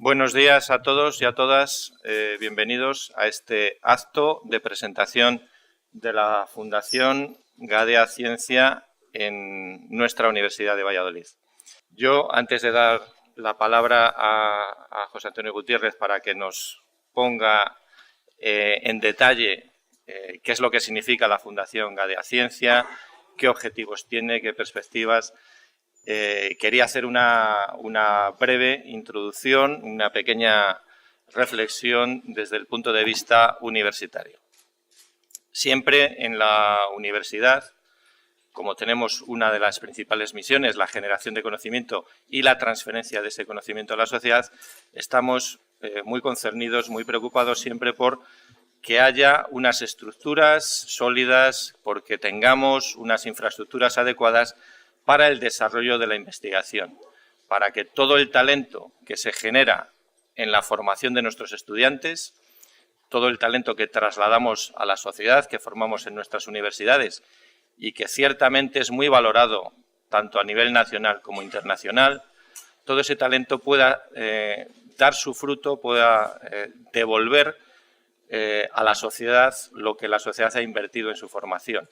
Buenos días a todos y a todas. Bienvenidos a este acto de presentación de la Fundación Gadea Ciencia en nuestra Universidad de Valladolid. Yo, antes de dar la palabra a José Antonio Gutiérrez para que nos ponga en detalle qué es lo que significa la Fundación Gadea Ciencia, qué objetivos tiene, qué perspectivas, quería hacer una breve introducción, una pequeña reflexión desde el punto de vista universitario. Siempre en la universidad, como tenemos una de las principales misiones, la generación de conocimiento y la transferencia de ese conocimiento a la sociedad, estamos muy concernidos, muy preocupados siempre por que haya unas estructuras sólidas, porque tengamos unas infraestructuras adecuadas para el desarrollo de la investigación, para que todo el talento que se genera en la formación de nuestros estudiantes, todo el talento que trasladamos a la sociedad, que formamos en nuestras universidades y que ciertamente es muy valorado tanto a nivel nacional como internacional, todo ese talento pueda dar su fruto, pueda devolver a la sociedad lo que la sociedad ha invertido en su formación.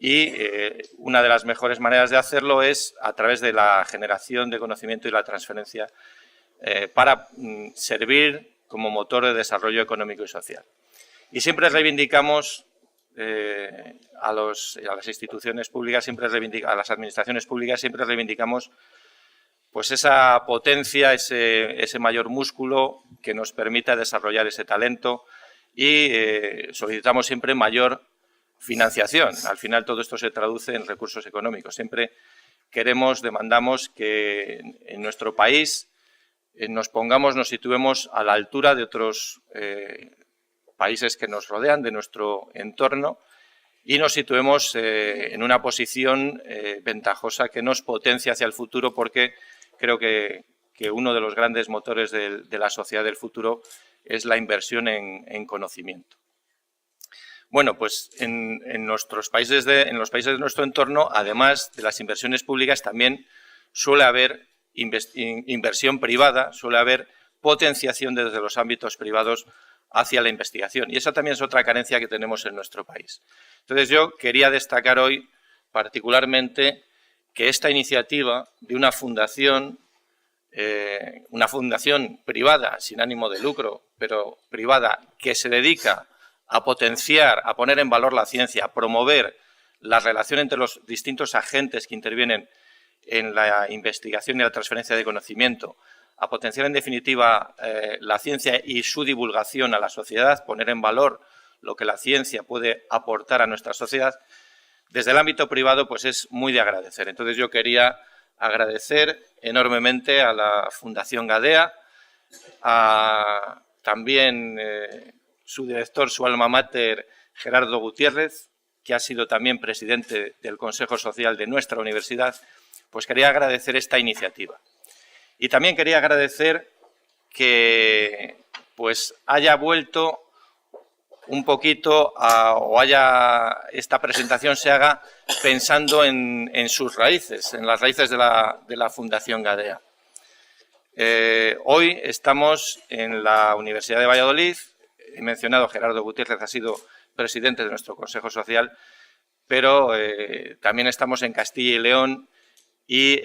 Y una de las mejores maneras de hacerlo es a través de la generación de conocimiento y la transferencia para servir como motor de desarrollo económico y social. Y siempre reivindicamos a las instituciones públicas, a las administraciones públicas, siempre reivindicamos pues esa potencia, ese mayor músculo que nos permita desarrollar ese talento y solicitamos siempre mayor financiación. Al final todo esto se traduce en recursos económicos. Siempre demandamos que en nuestro país nos situemos a la altura de otros países que nos rodean, de nuestro entorno, y nos situemos en una posición ventajosa que nos potencie hacia el futuro, porque creo que uno de los grandes motores de la sociedad del futuro es la inversión en conocimiento. Bueno, pues en los países de nuestro entorno, además de las inversiones públicas, también suele haber inversión privada, suele haber potenciación desde los ámbitos privados hacia la investigación. Y esa también es otra carencia que tenemos en nuestro país. Entonces, yo quería destacar hoy particularmente que esta iniciativa de una fundación privada, sin ánimo de lucro, pero privada, que se dedica a potenciar, a poner en valor la ciencia, a promover la relación entre los distintos agentes que intervienen en la investigación y la transferencia de conocimiento, a potenciar en definitiva la ciencia y su divulgación a la sociedad, poner en valor lo que la ciencia puede aportar a nuestra sociedad, desde el ámbito privado pues es muy de agradecer. Entonces yo quería agradecer enormemente a la Fundación Gadea, también su director, su alma mater, Gerardo Gutiérrez, que ha sido también presidente del Consejo Social de nuestra universidad, pues quería agradecer esta iniciativa. Y también quería agradecer que pues haya vuelto un poquito esta presentación se haga pensando en sus raíces, en las raíces de la Fundación Gadea. Hoy estamos en la Universidad de Valladolid. He mencionado, Gerardo Gutiérrez ha sido presidente de nuestro Consejo Social, pero también estamos en Castilla y León y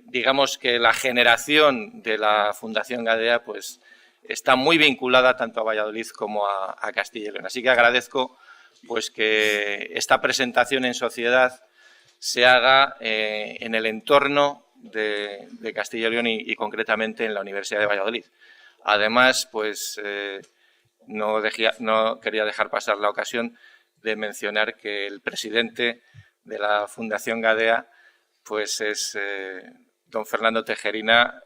digamos que la generación de la Fundación Gadea pues, está muy vinculada tanto a Valladolid como a Castilla y León. Así que agradezco pues, que esta presentación en sociedad se haga en el entorno de Castilla y León y concretamente en la Universidad de Valladolid. Además, pues no quería dejar pasar la ocasión de mencionar que el presidente de la Fundación Gadea pues es don Fernando Tejerina,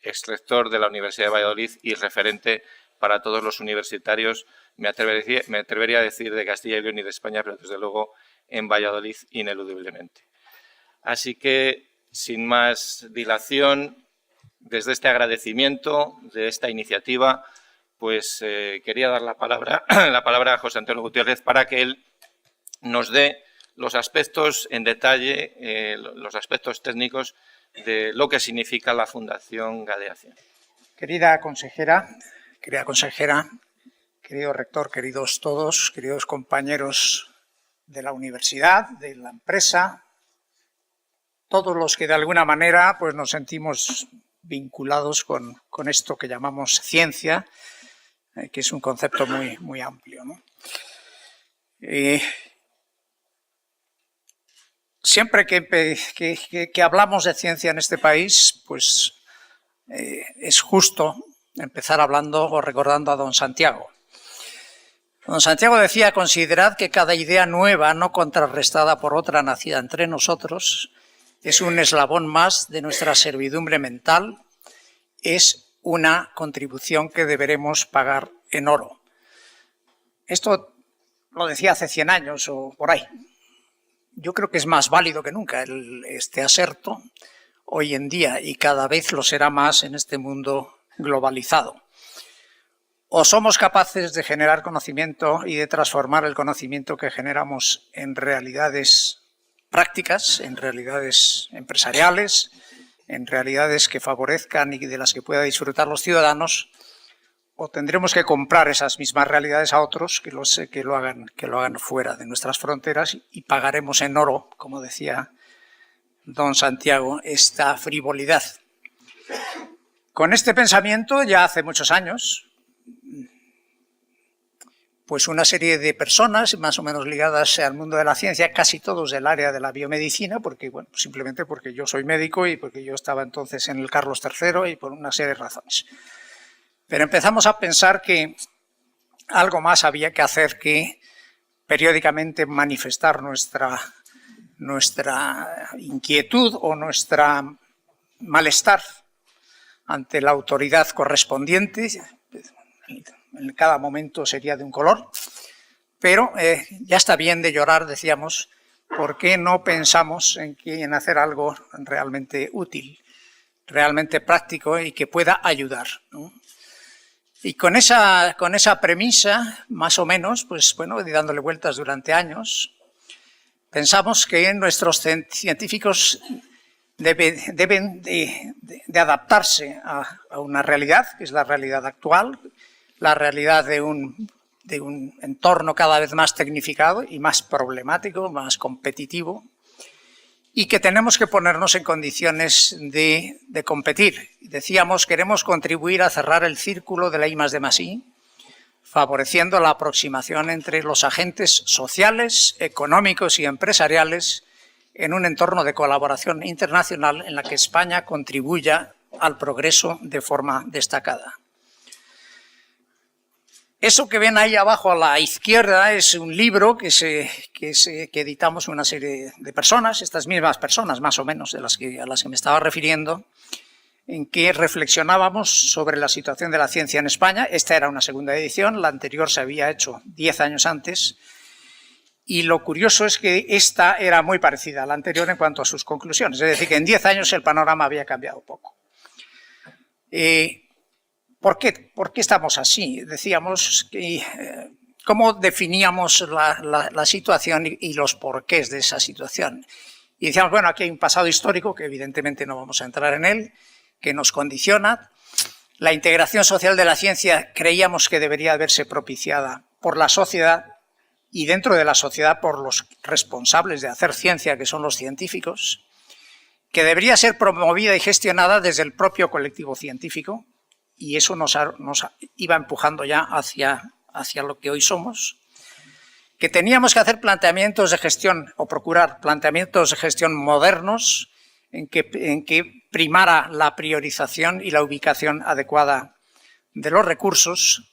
exrector de la Universidad de Valladolid y referente para todos los universitarios, me atrevería a decir de Castilla y León y de España, pero desde luego en Valladolid ineludiblemente. Así que, sin más dilación, desde este agradecimiento de esta iniciativa, pues quería dar la palabra a José Antonio Gutiérrez para que él nos dé los aspectos en detalle, los aspectos técnicos de lo que significa la Fundación Gadea Ciencia. Querida consejera, querido rector, queridos todos, queridos compañeros de la universidad, de la empresa, todos los que de alguna manera pues, nos sentimos vinculados con esto que llamamos ciencia, que es un concepto muy amplio, ¿no? Siempre que hablamos de ciencia en este país, pues es justo empezar hablando o recordando a don Santiago. Don Santiago decía: considerad que cada idea nueva, no contrarrestada por otra nacida entre nosotros, es un eslabón más de nuestra servidumbre mental, es una contribución que deberemos pagar en oro. Esto lo decía hace 100 años o por ahí. Yo creo que es más válido que nunca este aserto hoy en día, y cada vez lo será más en este mundo globalizado. O somos capaces de generar conocimiento y de transformar el conocimiento que generamos en realidades prácticas, en realidades empresariales, en realidades que favorezcan y de las que puedan disfrutar los ciudadanos, o tendremos que comprar esas mismas realidades a otros que lo hagan fuera de nuestras fronteras, y pagaremos en oro, como decía don Santiago, esta frivolidad. Con este pensamiento, ya hace muchos años, pues una serie de personas más o menos ligadas al mundo de la ciencia, casi todos del área de la biomedicina, porque, bueno, simplemente porque yo soy médico y porque yo estaba entonces en el Carlos III y por una serie de razones. Pero empezamos a pensar que algo más había que hacer que periódicamente manifestar nuestra inquietud o nuestro malestar ante la autoridad correspondiente. En cada momento sería de un color, pero ya está bien de llorar, decíamos. ¿Por qué no pensamos en hacer algo realmente útil, realmente práctico y que pueda ayudar, ¿no? Y con esa premisa, más o menos, pues bueno, dándole vueltas durante años, pensamos que nuestros científicos deben de adaptarse a una realidad, que es la realidad actual, la realidad de un entorno cada vez más tecnificado y más problemático, más competitivo, y que tenemos que ponernos en condiciones de competir. Decíamos, queremos contribuir a cerrar el círculo de la I+D+I, favoreciendo la aproximación entre los agentes sociales, económicos y empresariales en un entorno de colaboración internacional en la que España contribuya al progreso de forma destacada. Eso que ven ahí abajo a la izquierda es un libro que editamos una serie de personas, estas mismas personas más o menos a las que me estaba refiriendo, en que reflexionábamos sobre la situación de la ciencia en España. Esta era una segunda edición, la anterior se había hecho 10 años antes, y lo curioso es que esta era muy parecida a la anterior en cuanto a sus conclusiones, es decir, que en 10 años el panorama había cambiado poco. ¿Por qué estamos así? Decíamos, ¿cómo definíamos la situación y los porqués de esa situación? Y decíamos, bueno, aquí hay un pasado histórico, que evidentemente no vamos a entrar en él, que nos condiciona. La integración social de la ciencia creíamos que debería verse propiciada por la sociedad y dentro de la sociedad por los responsables de hacer ciencia, que son los científicos, que debería ser promovida y gestionada desde el propio colectivo científico, y eso nos iba empujando ya hacia lo que hoy somos, que teníamos que hacer planteamientos de gestión o procurar planteamientos de gestión modernos en que primara la priorización y la ubicación adecuada de los recursos.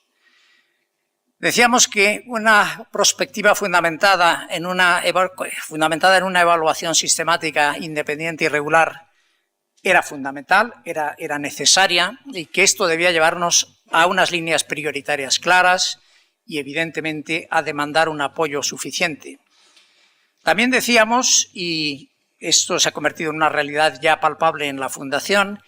Decíamos que una perspectiva fundamentada en una evaluación sistemática, independiente y regular era fundamental, era necesaria, y que esto debía llevarnos a unas líneas prioritarias claras y evidentemente a demandar un apoyo suficiente. También decíamos, y esto se ha convertido en una realidad ya palpable en la Fundación,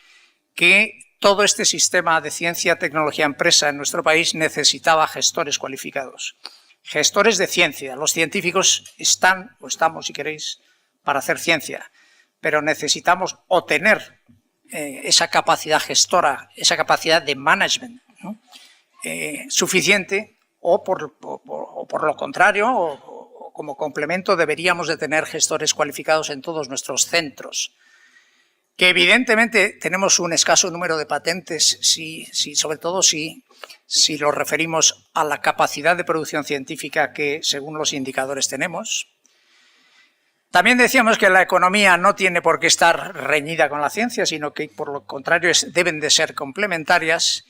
que todo este sistema de ciencia, tecnología, empresa en nuestro país necesitaba gestores cualificados, gestores de ciencia. Los científicos están, o estamos si queréis, para hacer ciencia, pero necesitamos o tener esa capacidad gestora, esa capacidad de management, ¿no? Suficiente, o por lo contrario, o como complemento, deberíamos de tener gestores cualificados en todos nuestros centros. Que evidentemente tenemos un escaso número de patentes, sobre todo si lo referimos a la capacidad de producción científica que, según los indicadores, tenemos. También decíamos que la economía no tiene por qué estar reñida con la ciencia, sino que, por lo contrario, deben de ser complementarias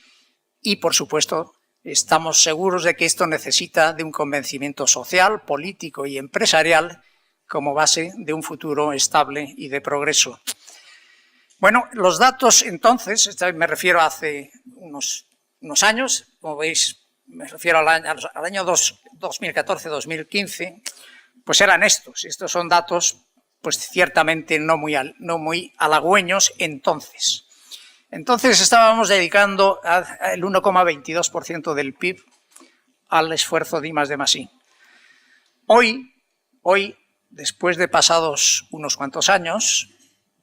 y, por supuesto, estamos seguros de que esto necesita de un convencimiento social, político y empresarial como base de un futuro estable y de progreso. Bueno, los datos entonces, me refiero a hace unos años, como veis, me refiero al año 2014-2015, pues eran estos. Estos son datos, pues ciertamente no muy halagüeños entonces. Entonces estábamos dedicando el 1,22% del PIB al esfuerzo de I+D+I. Hoy, después de pasados unos cuantos años,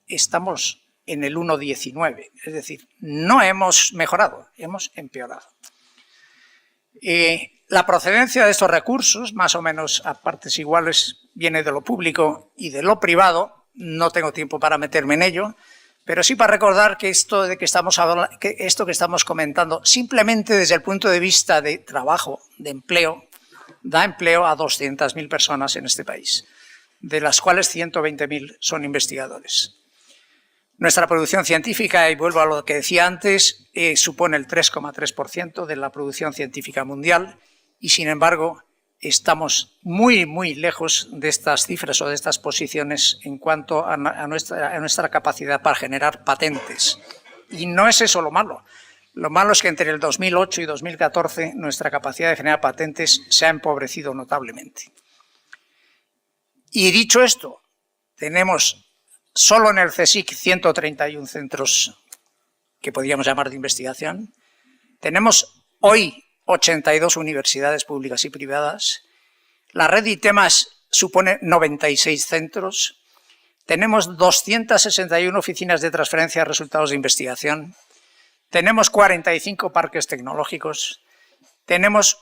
estamos en el 1,19, es decir, no hemos mejorado, hemos empeorado. La procedencia de estos recursos, más o menos a partes iguales, viene de lo público y de lo privado. No tengo tiempo para meterme en ello, pero sí para recordar que esto que estamos comentando, simplemente desde el punto de vista de trabajo, de empleo, da empleo a 200.000 personas en este país, de las cuales 120.000 son investigadores. Nuestra producción científica, y vuelvo a lo que decía antes, supone el 3,3% de la producción científica mundial y, sin embargo, estamos muy, muy lejos de estas cifras o de estas posiciones en cuanto a nuestra capacidad para generar patentes. Y no es eso lo malo. Lo malo es que entre el 2008 y 2014 nuestra capacidad de generar patentes se ha empobrecido notablemente. Y dicho esto, tenemos solo en el CSIC 131 centros que podríamos llamar de investigación. Tenemos hoy 82 universidades públicas y privadas. La red ITEMAS supone 96 centros. Tenemos 261 oficinas de transferencia de resultados de investigación. Tenemos 45 parques tecnológicos. Tenemos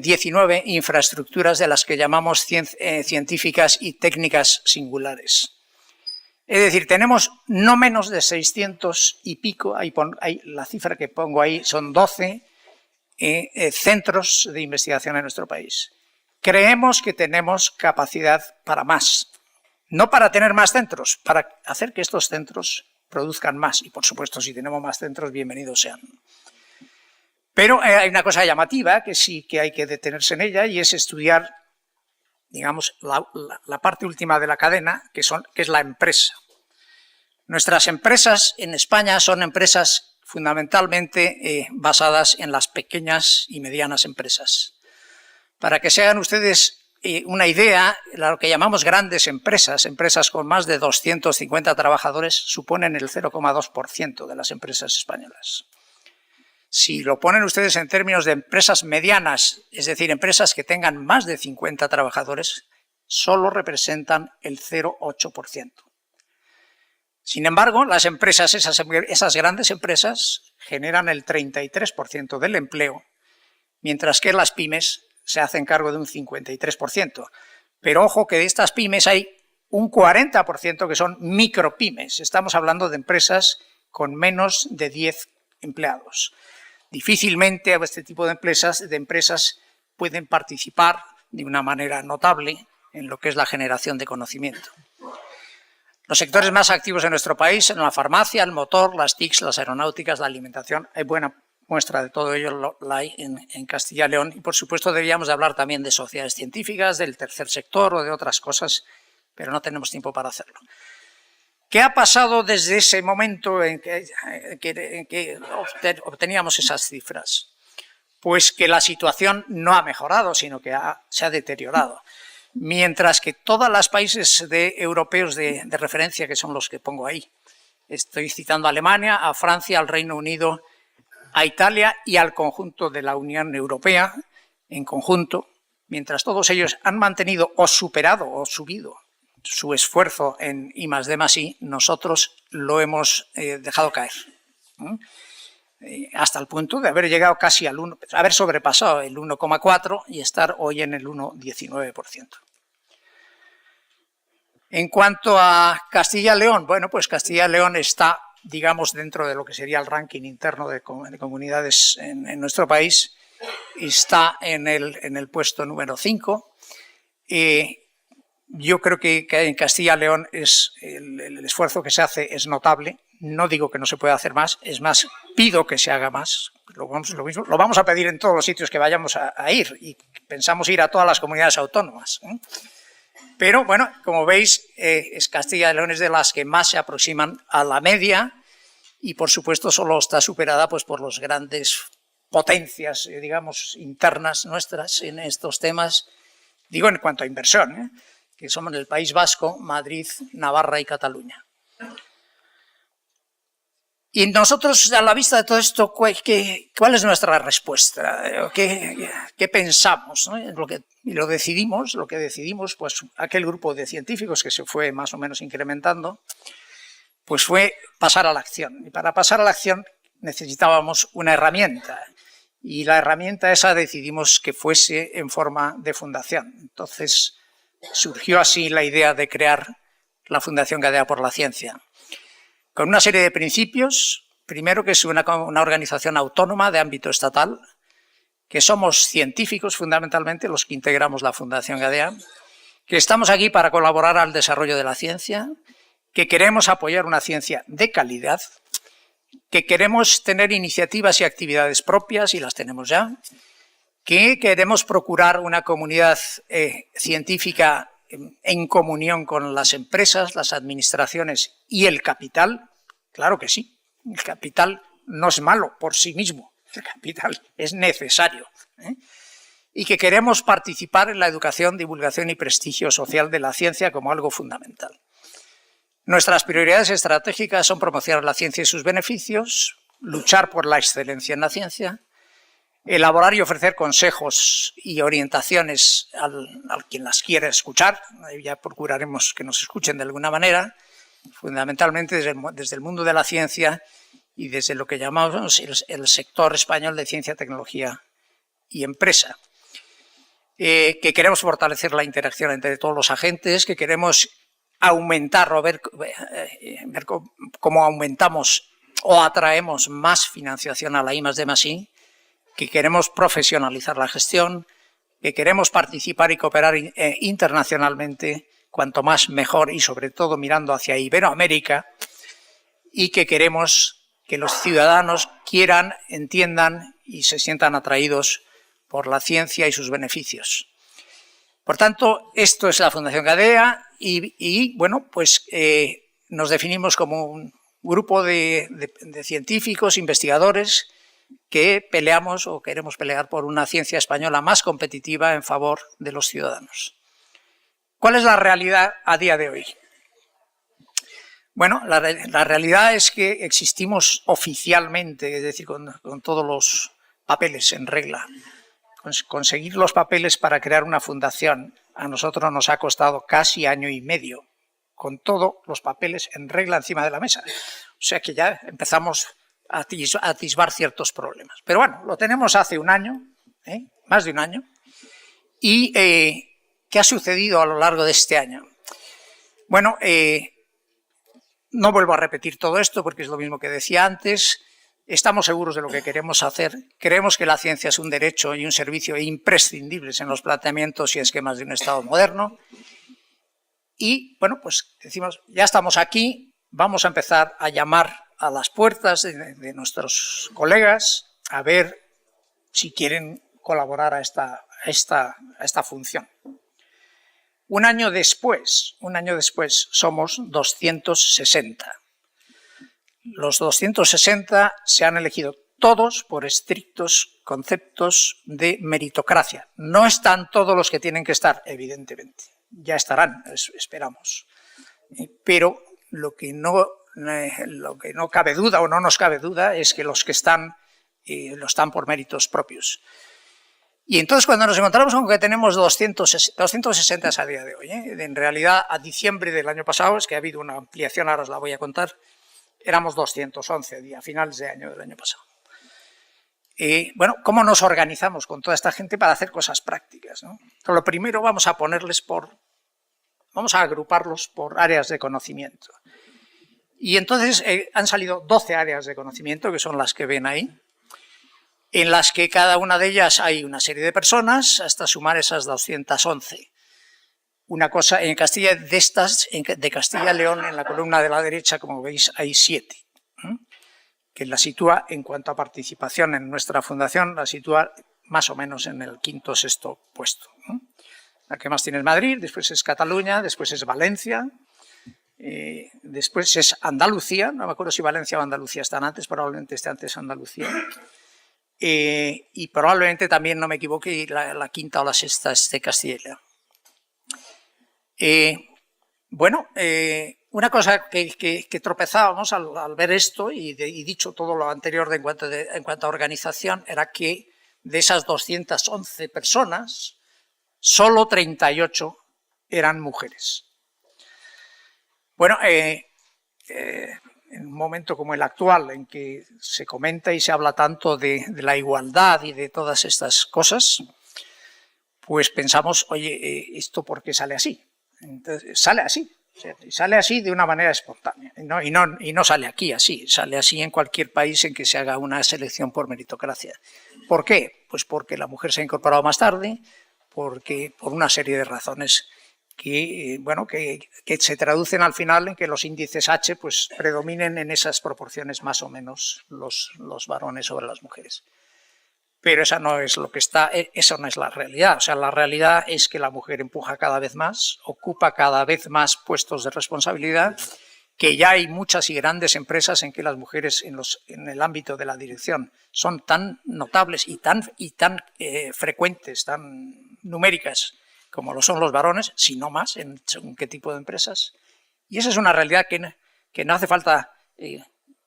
19 infraestructuras de las que llamamos científicas y técnicas singulares. Es decir, tenemos no menos de 600 y pico, la cifra que pongo ahí son 12 centros de investigación en nuestro país. Creemos que tenemos capacidad para más, no para tener más centros, para hacer que estos centros produzcan más. Y por supuesto, si tenemos más centros, bienvenidos sean. Pero hay una cosa llamativa que sí que hay que detenerse en ella y es estudiar, digamos, la parte última de la cadena, que es la empresa. Nuestras empresas en España son empresas fundamentalmente basadas en las pequeñas y medianas empresas. Para que se hagan ustedes una idea, lo que llamamos grandes empresas, empresas con más de 250 trabajadores, suponen el 0,2% de las empresas españolas. Si lo ponen ustedes en términos de empresas medianas, es decir, empresas que tengan más de 50 trabajadores, solo representan el 0,8%. Sin embargo, las empresas, esas grandes empresas, generan el 33% del empleo, mientras que las pymes se hacen cargo de un 53%. Pero ojo que de estas pymes hay un 40% que son micropymes. Estamos hablando de empresas con menos de 10 empleados. Difícilmente este tipo de empresas pueden participar de una manera notable en lo que es la generación de conocimiento. Los sectores más activos en nuestro país son la farmacia, el motor, las TICs, las aeronáuticas, la alimentación. Hay buena muestra de todo ello la hay en Castilla y León. Y por supuesto deberíamos de hablar también de sociedades científicas, del tercer sector o de otras cosas, pero no tenemos tiempo para hacerlo. ¿Qué ha pasado desde ese momento en que obteníamos esas cifras? Pues que la situación no ha mejorado, sino que se ha deteriorado. Mientras que todos los países europeos de referencia, que son los que pongo ahí, estoy citando a Alemania, a Francia, al Reino Unido, a Italia y al conjunto de la Unión Europea, en conjunto, mientras todos ellos han mantenido o superado o subido su esfuerzo en I+D+I, nosotros lo hemos dejado caer. Hasta el punto de haber llegado casi al 1, haber sobrepasado el 1,4 y estar hoy en el 1,19%. En cuanto a Castilla y León, bueno, pues Castilla y León está, digamos, dentro de lo que sería el ranking interno de comunidades en nuestro país, está en el puesto número 5. Yo creo que en Castilla y León el esfuerzo que se hace es notable. No digo que no se pueda hacer más, es más, pido que se haga más. Lo vamos a pedir en todos los sitios que vayamos a ir y pensamos ir a todas las comunidades autónomas. Pero bueno, como veis, Castilla y León es de las que más se aproximan a la media y por supuesto solo está superada pues, por las grandes potencias, digamos, internas nuestras en estos temas, digo en cuanto a inversión, que somos el País Vasco, Madrid, Navarra y Cataluña. Y nosotros, a la vista de todo esto, ¿cuál es nuestra respuesta? ¿Qué pensamos? ¿No? Lo que decidimos, pues aquel grupo de científicos que se fue más o menos incrementando, pues fue pasar a la acción. Y para pasar a la acción necesitábamos una herramienta. Y la herramienta esa decidimos que fuese en forma de fundación. Entonces surgió así la idea de crear la Fundación Gadea por la Ciencia, con una serie de principios. Primero, que es una organización autónoma de ámbito estatal, que somos científicos fundamentalmente los que integramos la Fundación Gadea, que estamos aquí para colaborar al desarrollo de la ciencia, que queremos apoyar una ciencia de calidad, que queremos tener iniciativas y actividades propias, y las tenemos ya, que queremos procurar una comunidad científica en comunión con las empresas, las administraciones y el capital. Claro que sí, el capital no es malo por sí mismo, el capital es necesario. Y que queremos participar en la educación, divulgación y prestigio social de la ciencia como algo fundamental. Nuestras prioridades estratégicas son promocionar la ciencia y sus beneficios, luchar por la excelencia en la ciencia, elaborar y ofrecer consejos y orientaciones al quien las quiera escuchar. Ya procuraremos que nos escuchen de alguna manera, fundamentalmente desde el mundo de la ciencia y desde lo que llamamos el sector español de ciencia, tecnología y empresa. Que queremos fortalecer la interacción entre todos los agentes, que queremos aumentar o ver cómo aumentamos o atraemos más financiación a la I+D+I, que queremos profesionalizar la gestión, que queremos participar y cooperar internacionalmente, cuanto más mejor, y sobre todo mirando hacia Iberoamérica, y que queremos que los ciudadanos quieran, entiendan y se sientan atraídos por la ciencia y sus beneficios. Por tanto, esto es la Fundación Gadea y bueno, pues nos definimos como un grupo de científicos, investigadores, que peleamos o queremos pelear por una ciencia española más competitiva en favor de los ciudadanos. ¿Cuál es la realidad a día de hoy? Bueno, la realidad es que existimos oficialmente, es decir, con todos los papeles en regla. Conseguir los papeles para crear una fundación a nosotros nos ha costado casi año y medio, con todos los papeles en regla encima de la mesa. O sea que ya empezamos a atisbar ciertos problemas. Pero bueno, lo tenemos hace un año, más de un año. ¿Y qué ha sucedido a lo largo de este año? Bueno, no vuelvo a repetir todo esto porque es lo mismo que decía antes. Estamos seguros de lo que queremos hacer. Creemos que la ciencia es un derecho y un servicio imprescindibles en los planteamientos y esquemas de un Estado moderno. Y bueno, pues decimos, ya estamos aquí, vamos a empezar a llamar a las puertas de nuestros colegas a ver si quieren colaborar a esta función. Un año después somos 260. Los 260 se han elegido todos por estrictos conceptos de meritocracia. No están todos los que tienen que estar, evidentemente. Ya estarán, esperamos. Pero lo que no cabe duda o no nos cabe duda es que los que están, lo están por méritos propios. Y entonces cuando nos encontramos con que tenemos 260 a día de hoy, en realidad a diciembre del año pasado, es que ha habido una ampliación, ahora os la voy a contar, éramos 211 a finales de año del año pasado. Bueno, ¿cómo nos organizamos con toda esta gente para hacer cosas prácticas, ¿no? Lo primero vamos a agruparlos por áreas de conocimiento. Y entonces han salido 12 áreas de conocimiento, que son las que ven ahí, en las que cada una de ellas hay una serie de personas, hasta sumar esas 211. Una cosa, en Castilla, de Castilla y León, en la columna de la derecha, como veis, hay 7. Que la sitúa, en cuanto a participación en nuestra fundación, la sitúa más o menos en el 5º o 6º puesto. La que más tiene es Madrid, después es Cataluña, después es Valencia, después es Andalucía, no me acuerdo si Valencia o Andalucía están antes, probablemente esté antes Andalucía, y probablemente también, no me equivoque, la 5ª o la 6ª es de Castilla y León. Bueno, una cosa que tropezábamos al ver esto, y dicho todo lo anterior en cuanto a organización, era que de esas 211 personas, solo 38 eran mujeres. Bueno, en un momento como el actual, en que se comenta y se habla tanto de la igualdad y de todas estas cosas, pues pensamos, oye, ¿esto por qué sale así? Entonces, sale así. Y sale así de una manera espontánea, y no sale aquí así, sale así en cualquier país en que se haga una selección por meritocracia. ¿Por qué? Pues porque la mujer se ha incorporado más tarde, por una serie de razones que se traducen al final en que los índices H pues, predominen en esas proporciones más o menos los varones sobre las mujeres. Pero eso no es la realidad. O sea, la realidad es que la mujer empuja cada vez más, ocupa cada vez más puestos de responsabilidad, que ya hay muchas y grandes empresas en que las mujeres en el ámbito de la dirección son tan notables y tan frecuentes, tan numéricas como lo son los varones, si no más, en según qué tipo de empresas. Y esa es una realidad que no hace falta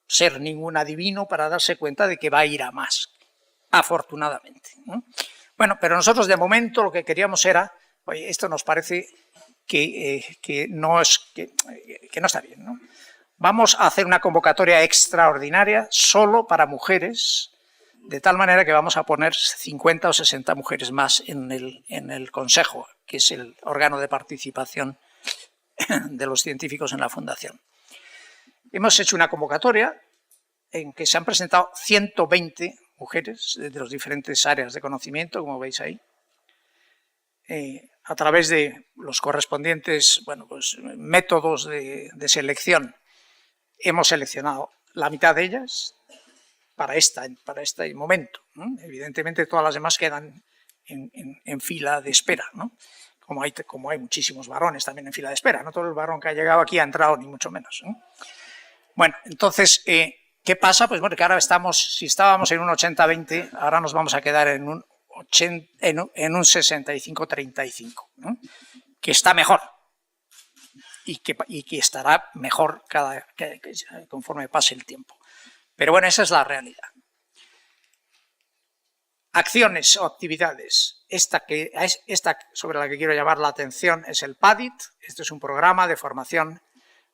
ser ningún adivino para darse cuenta de que va a ir a más. Afortunadamente. Bueno, pero nosotros de momento lo que queríamos era, oye, esto nos parece que no está bien, ¿no? Vamos a hacer una convocatoria extraordinaria solo para mujeres, de tal manera que vamos a poner 50 o 60 mujeres más en el Consejo, que es el órgano de participación de los científicos en la Fundación. Hemos hecho una convocatoria en que se han presentado 120 mujeres de las diferentes áreas de conocimiento, como veis ahí, a través de los correspondientes métodos de selección. Hemos seleccionado la mitad de ellas para este momento, ¿no? Evidentemente todas las demás quedan en fila de espera, ¿no? Como hay muchísimos varones también en fila de espera, no todo el varón que ha llegado aquí ha entrado, ni mucho menos, ¿no? Bueno, entonces, ¿qué pasa? Pues bueno, que ahora si estábamos en un 80-20, ahora nos vamos a quedar en un 65-35, ¿no? Que está mejor y que estará mejor conforme pase el tiempo. Pero bueno, esa es la realidad. Acciones o actividades. Esta sobre la que quiero llamar la atención es el PADIT. Este es un programa de formación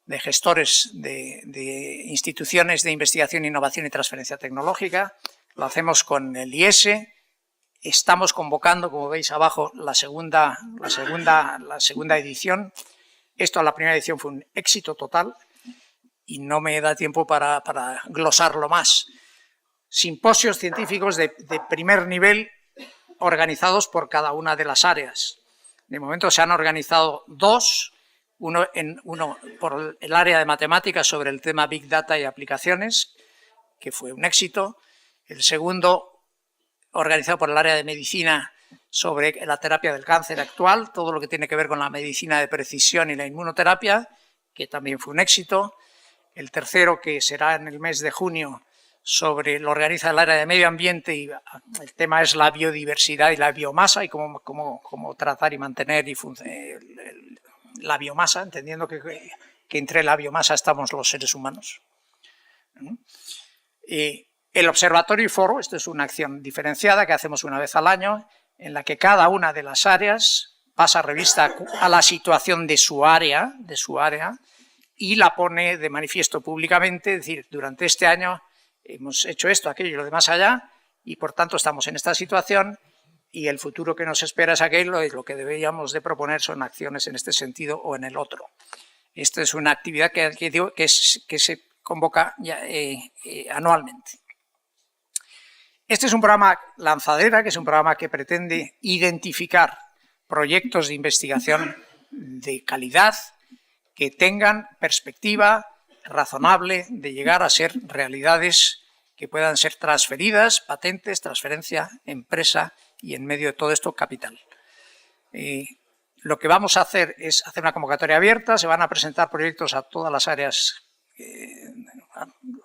de gestores de instituciones de investigación, innovación y transferencia tecnológica. Lo hacemos con el IES. Estamos convocando, como veis abajo, la segunda edición. La primera edición fue un éxito total y no me da tiempo para glosarlo más. Simposios científicos de primer nivel organizados por cada una de las áreas. De momento se han organizado 2, uno por el área de matemáticas sobre el tema Big Data y aplicaciones, que fue un éxito. El segundo, organizado por el área de medicina sobre la terapia del cáncer actual, todo lo que tiene que ver con la medicina de precisión y la inmunoterapia, que también fue un éxito. El tercero, que será en el mes de junio, lo organiza el área de medio ambiente y el tema es la biodiversidad y la biomasa y cómo tratar y mantener la biomasa, entendiendo que entre la biomasa estamos los seres humanos. El observatorio y foro, esto es una acción diferenciada que hacemos una vez al año, en la que cada una de las áreas pasa revista a la situación de su área, y la pone de manifiesto públicamente, es decir, durante este año hemos hecho esto, aquello y lo demás allá, y por tanto estamos en esta situación, y el futuro que nos espera es aquello, y lo que deberíamos de proponer son acciones en este sentido o en el otro. Esta es una actividad que se convoca ya, anualmente. Este es un programa Lanzadera, que es un programa que pretende identificar proyectos de investigación de calidad que tengan perspectiva razonable de llegar a ser realidades que puedan ser transferidas, patentes, transferencia, empresa y en medio de todo esto capital. Lo que vamos a hacer es hacer una convocatoria abierta, se van a presentar proyectos a todas las áreas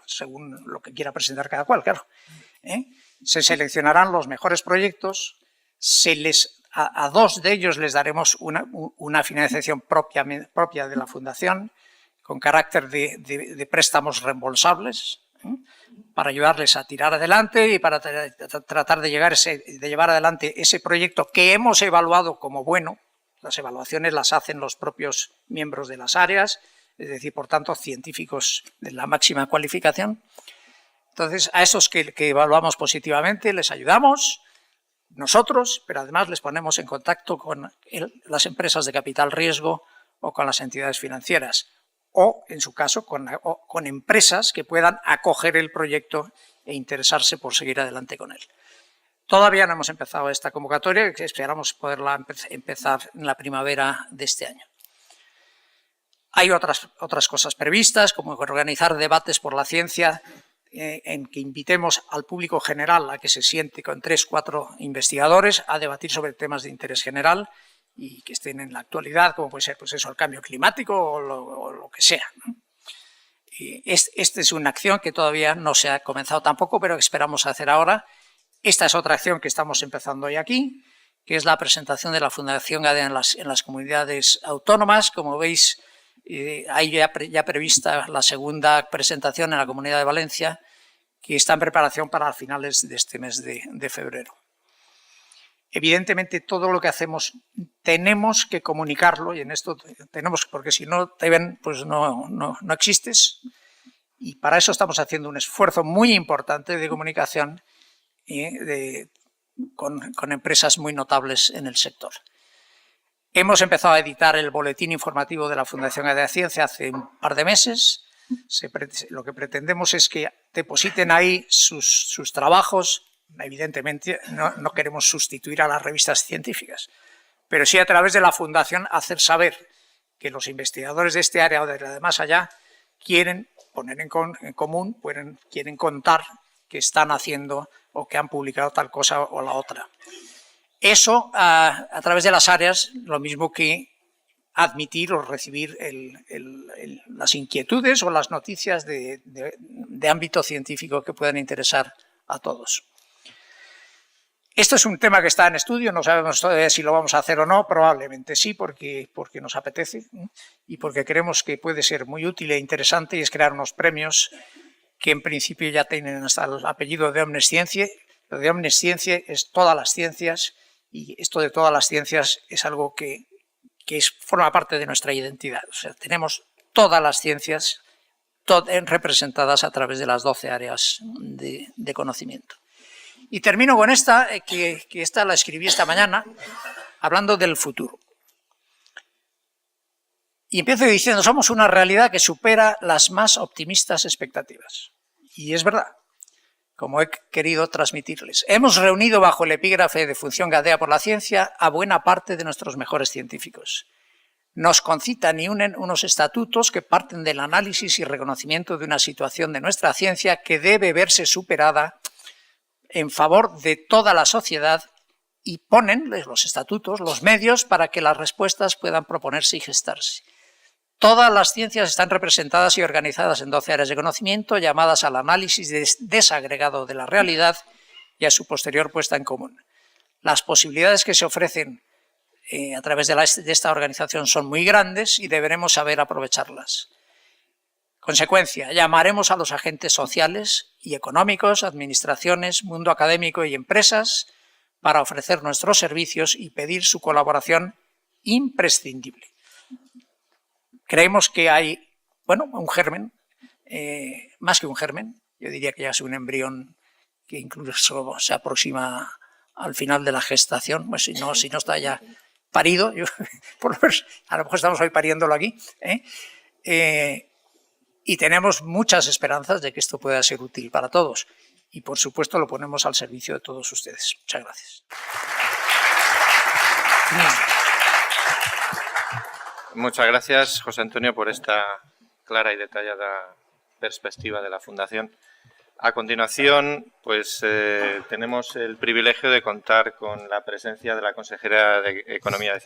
según lo que quiera presentar cada cual, claro. Se seleccionarán los mejores proyectos, a 2 de ellos les daremos una financiación propia de la Fundación, con carácter de préstamos reembolsables, para ayudarles a tirar adelante y para tratar de llevar adelante ese proyecto que hemos evaluado como bueno. Las evaluaciones las hacen los propios miembros de las áreas, es decir, por tanto, científicos de la máxima cualificación. Entonces, a esos que evaluamos positivamente les ayudamos nosotros, pero además les ponemos en contacto con las empresas de capital riesgo o con las entidades financieras, o, en su caso, con empresas que puedan acoger el proyecto e interesarse por seguir adelante con él. Todavía no hemos empezado esta convocatoria, esperamos poderla empezar en la primavera de este año. Hay otras cosas previstas, como organizar debates por la ciencia, en que invitemos al público general a que se siente con 3 o 4 investigadores a debatir sobre temas de interés general y que estén en la actualidad, como puede ser pues eso, el cambio climático o lo que sea, ¿no? Esta es una acción que todavía no se ha comenzado tampoco, pero esperamos hacer ahora. Esta es otra acción que estamos empezando hoy aquí, que es la presentación de la Fundación Gadea en las comunidades autónomas. Como veis, hay ya prevista la segunda presentación en la Comunidad de Valencia, que está en preparación para finales de este mes de febrero. Evidentemente, todo lo que hacemos tenemos que comunicarlo, y en esto tenemos, porque si no te ven, pues no existes, y para eso estamos haciendo un esfuerzo muy importante de comunicación con empresas muy notables en el sector. Hemos empezado a editar el boletín informativo de la Fundación Gadea Ciencia hace un par de meses. Lo que pretendemos es que depositen ahí sus trabajos. Evidentemente no queremos sustituir a las revistas científicas, pero sí a través de la Fundación hacer saber que los investigadores de este área o de la de más allá quieren poner en común, quieren contar que están haciendo o que han publicado tal cosa o la otra. Eso a través de las áreas, lo mismo que admitir o recibir las inquietudes o las noticias de ámbito científico que puedan interesar a todos. Esto es un tema que está en estudio, no sabemos todavía si lo vamos a hacer o no, probablemente sí, porque nos apetece y porque creemos que puede ser muy útil e interesante, y es crear unos premios que en principio ya tienen hasta el apellido de Omniscientia. Lo de Omniscientia es todas las ciencias, y esto de todas las ciencias es algo que forma parte de nuestra identidad. O sea, tenemos todas las ciencias representadas a través de las 12 áreas de conocimiento. Y termino con esta, que esta la escribí esta mañana, hablando del futuro. Y empiezo diciendo, somos una realidad que supera las más optimistas expectativas. Y es verdad, como he querido transmitirles. Hemos reunido bajo el epígrafe de Fundación Gadea por la Ciencia a buena parte de nuestros mejores científicos. Nos concitan y unen unos estatutos que parten del análisis y reconocimiento de una situación de nuestra ciencia que debe verse superada en favor de toda la sociedad, y ponen los estatutos, los medios para que las respuestas puedan proponerse y gestarse. Todas las ciencias están representadas y organizadas en 12 áreas de conocimiento llamadas al análisis desagregado de la realidad y a su posterior puesta en común. Las posibilidades que se ofrecen a través de esta organización son muy grandes y deberemos saber aprovecharlas. Consecuencia, llamaremos a los agentes sociales y económicos, administraciones, mundo académico y empresas para ofrecer nuestros servicios y pedir su colaboración imprescindible. Creemos que hay, bueno, un germen, más que un germen, yo diría que ya es un embrión que incluso se aproxima al final de la gestación, pues si no está ya parido, por lo menos, a lo mejor estamos hoy pariéndolo aquí, y tenemos muchas esperanzas de que esto pueda ser útil para todos. Y por supuesto lo ponemos al servicio de todos ustedes. Muchas gracias. Muchas gracias, José Antonio, por esta clara y detallada perspectiva de la Fundación. A continuación, pues tenemos el privilegio de contar con la presencia de la consejera de Economía y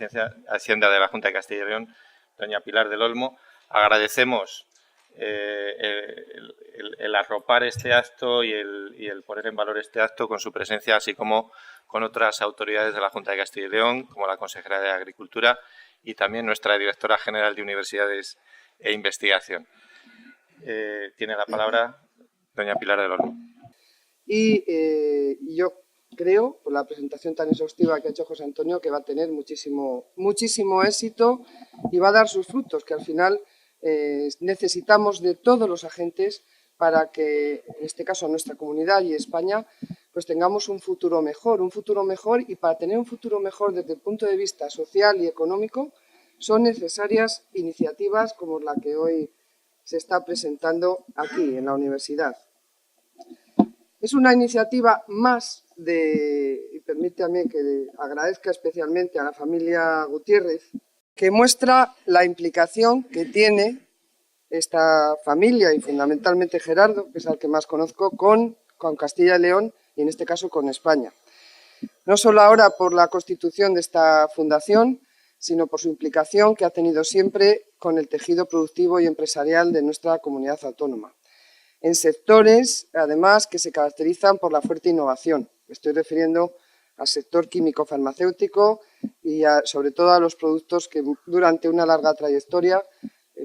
Hacienda de la Junta de Castilla y León, doña Pilar del Olmo. Agradecemos el arropar este acto y el poner en valor este acto con su presencia, así como con otras autoridades de la Junta de Castilla y León, como la consejera de Agricultura y también nuestra directora general de Universidades e Investigación. Tiene la palabra doña Pilar del Olmo. Y yo creo, por la presentación tan exhaustiva que ha hecho José Antonio, que va a tener muchísimo éxito y va a dar sus frutos, que al final necesitamos de todos los agentes para que, en este caso, nuestra comunidad y España, pues tengamos un futuro mejor, y para tener un futuro mejor desde el punto de vista social y económico son necesarias iniciativas como la que hoy se está presentando aquí en la universidad. Es una iniciativa más y permítame que agradezca especialmente a la familia Gutiérrez, que muestra la implicación que tiene esta familia y fundamentalmente Gerardo, que es al que más conozco, con Castilla y León y en este caso con España. No solo ahora por la constitución de esta fundación, sino por su implicación que ha tenido siempre con el tejido productivo y empresarial de nuestra comunidad autónoma, en sectores, además, que se caracterizan por la fuerte innovación. Me estoy refiriendo al sector químico-farmacéutico y sobre todo a los productos que durante una larga trayectoria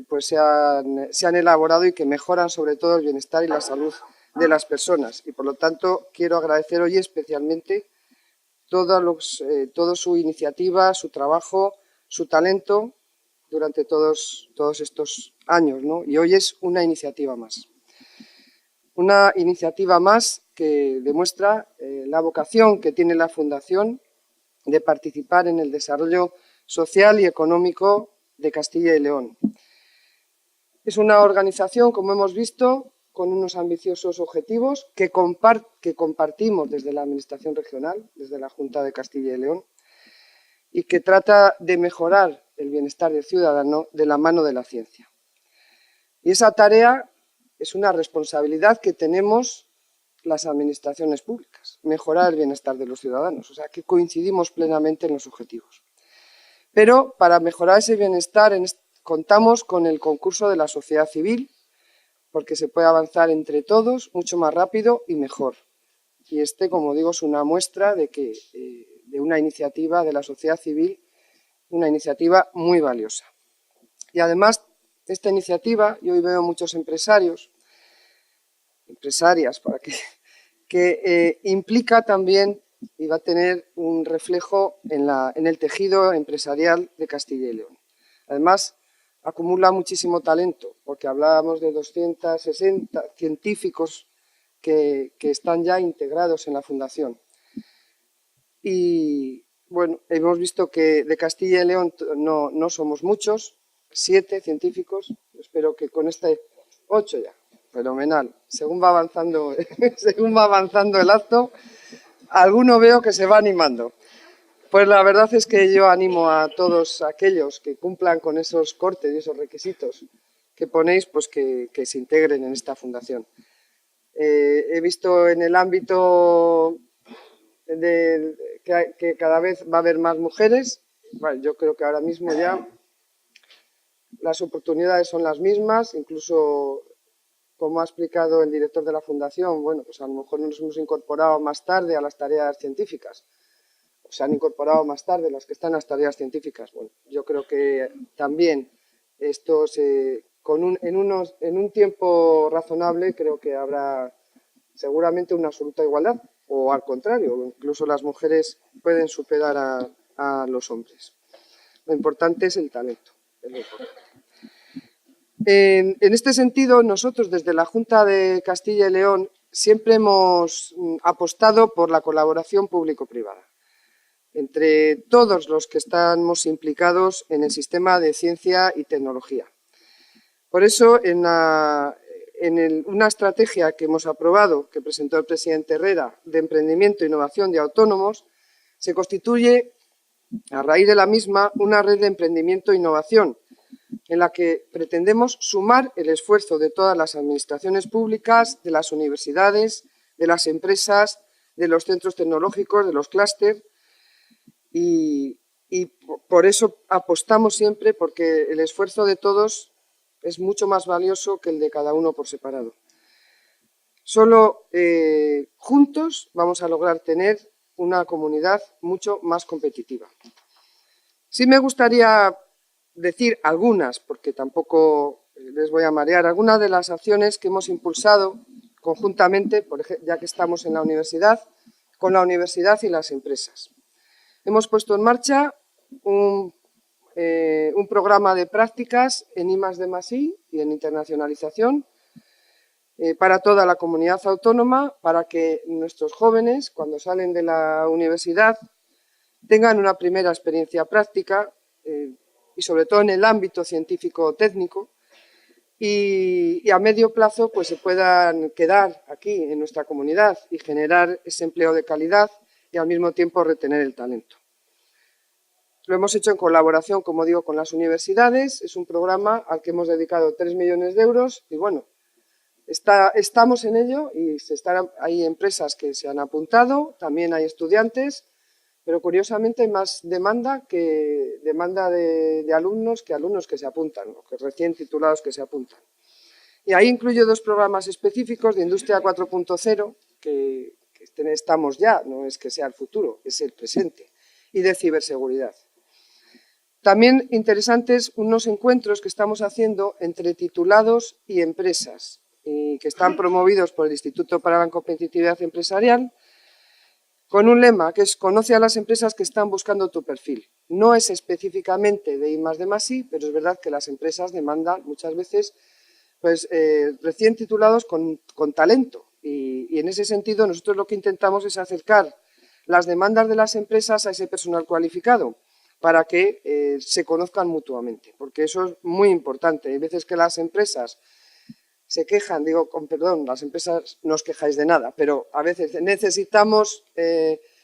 pues se han elaborado y que mejoran sobre todo el bienestar y la salud de las personas. Y por lo tanto quiero agradecer hoy especialmente toda su iniciativa, su trabajo, su talento durante todos estos años, ¿no? Y hoy es una iniciativa más. Una iniciativa más que demuestra la vocación que tiene la Fundación de participar en el desarrollo social y económico de Castilla y León. Es una organización, como hemos visto, con unos ambiciosos objetivos que compartimos desde la Administración regional, desde la Junta de Castilla y León, y que trata de mejorar el bienestar del ciudadano de la mano de la ciencia. Y esa tarea es una responsabilidad que tenemos las administraciones públicas, mejorar el bienestar de los ciudadanos, o sea que coincidimos plenamente en los objetivos. Pero para mejorar ese bienestar contamos con el concurso de la sociedad civil, porque se puede avanzar entre todos mucho más rápido y mejor. Y como digo, es una muestra de una iniciativa de la sociedad civil, una iniciativa muy valiosa. Y además, esta iniciativa, yo hoy veo muchos empresarias, que implica también y va a tener un reflejo en el tejido empresarial de Castilla y León. Además, acumula muchísimo talento, porque hablábamos de 260 científicos que están ya integrados en la Fundación. Y bueno, hemos visto que de Castilla y León no somos muchos, 7 científicos, espero que con 8 ya, fenomenal. Según va avanzando el acto, alguno veo que se va animando. Pues la verdad es que yo animo a todos aquellos que cumplan con esos cortes y esos requisitos que ponéis, pues que se integren en esta fundación. He visto en el ámbito que cada vez va a haber más mujeres. Bueno, yo creo que ahora mismo ya las oportunidades son las mismas, incluso como ha explicado el director de la fundación, bueno, pues a lo mejor nos hemos incorporado más tarde a las tareas científicas. Se han incorporado más tarde las que están en las tareas científicas. Bueno, yo creo que también esto en un tiempo razonable creo que habrá seguramente una absoluta igualdad o al contrario, incluso las mujeres pueden superar a los hombres. Lo importante es el talento. Es lo importante. En este sentido, nosotros desde la Junta de Castilla y León siempre hemos apostado por la colaboración público-privada entre todos los que estamos implicados en el sistema de ciencia y tecnología. Por eso, una estrategia que hemos aprobado, que presentó el presidente Herrera, de emprendimiento, innovación y autónomos, se constituye, a raíz de la misma, una red de emprendimiento e innovación, en la que pretendemos sumar el esfuerzo de todas las administraciones públicas, de las universidades, de las empresas, de los centros tecnológicos, de los clústeres, y por eso apostamos siempre, porque el esfuerzo de todos es mucho más valioso que el de cada uno por separado. Solo juntos vamos a lograr tener una comunidad mucho más competitiva. Sí me gustaría decir algunas, porque tampoco les voy a marear, algunas de las acciones que hemos impulsado conjuntamente, por ejemplo, ya que estamos en la universidad, con la universidad y las empresas. Hemos puesto en marcha un programa de prácticas en I+D+I y en internacionalización para toda la comunidad autónoma, para que nuestros jóvenes, cuando salen de la universidad, tengan una primera experiencia práctica y sobre todo en el ámbito científico-técnico, y a medio plazo pues se puedan quedar aquí en nuestra comunidad y generar ese empleo de calidad y al mismo tiempo retener el talento. Lo hemos hecho en colaboración, como digo, con las universidades. Es un programa al que hemos dedicado 3 millones de euros y bueno, estamos en ello y hay empresas que se han apuntado, también hay estudiantes, pero curiosamente hay más demanda de alumnos que se apuntan, o que recién titulados que se apuntan. Y ahí incluyo 2 programas específicos de Industria 4.0 que estamos ya, no es que sea el futuro, es el presente, y de ciberseguridad. También interesantes unos encuentros que estamos haciendo entre titulados y empresas, y que están promovidos por el Instituto para la Competitividad Empresarial, con un lema que es: conoce a las empresas que están buscando tu perfil. No es específicamente de I+D+I, pero es verdad que las empresas demandan muchas veces pues, recién titulados con talento. Y en ese sentido nosotros lo que intentamos es acercar las demandas de las empresas a ese personal cualificado para que se conozcan mutuamente, porque eso es muy importante. Hay veces que las empresas se quejan, digo con perdón, las empresas no os quejáis de nada, pero a veces necesitamos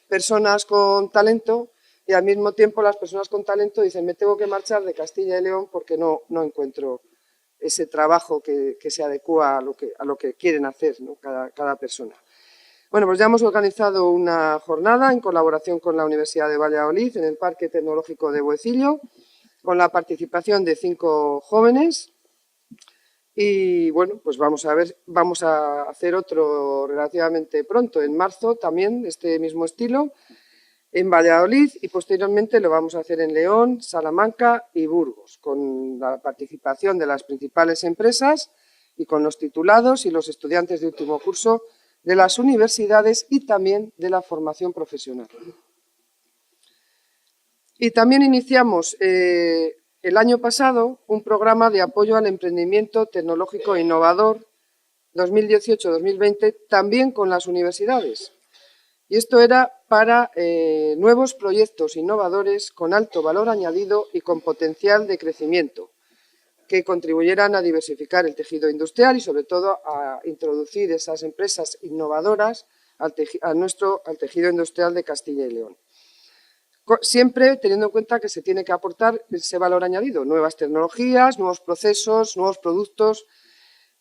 personas con talento y al mismo tiempo las personas con talento dicen: me tengo que marchar de Castilla y León porque no encuentro ese trabajo que se adecúa a lo que quieren hacer, ¿no? cada persona. Bueno, pues ya hemos organizado una jornada en colaboración con la Universidad de Valladolid en el Parque Tecnológico de Boecillo, con la participación de 5 jóvenes. Y bueno, pues vamos a hacer otro relativamente pronto, en marzo también, de este mismo estilo, en Valladolid, y posteriormente lo vamos a hacer en León, Salamanca y Burgos, con la participación de las principales empresas y con los titulados y los estudiantes de último curso de las universidades y también de la formación profesional. Y también iniciamos el año pasado un programa de apoyo al emprendimiento tecnológico e innovador 2018-2020 también con las universidades. Y esto era para nuevos proyectos innovadores con alto valor añadido y con potencial de crecimiento, que contribuyeran a diversificar el tejido industrial y sobre todo a introducir esas empresas innovadoras al tejido industrial de Castilla y León. Siempre teniendo en cuenta que se tiene que aportar ese valor añadido, nuevas tecnologías, nuevos procesos, nuevos productos.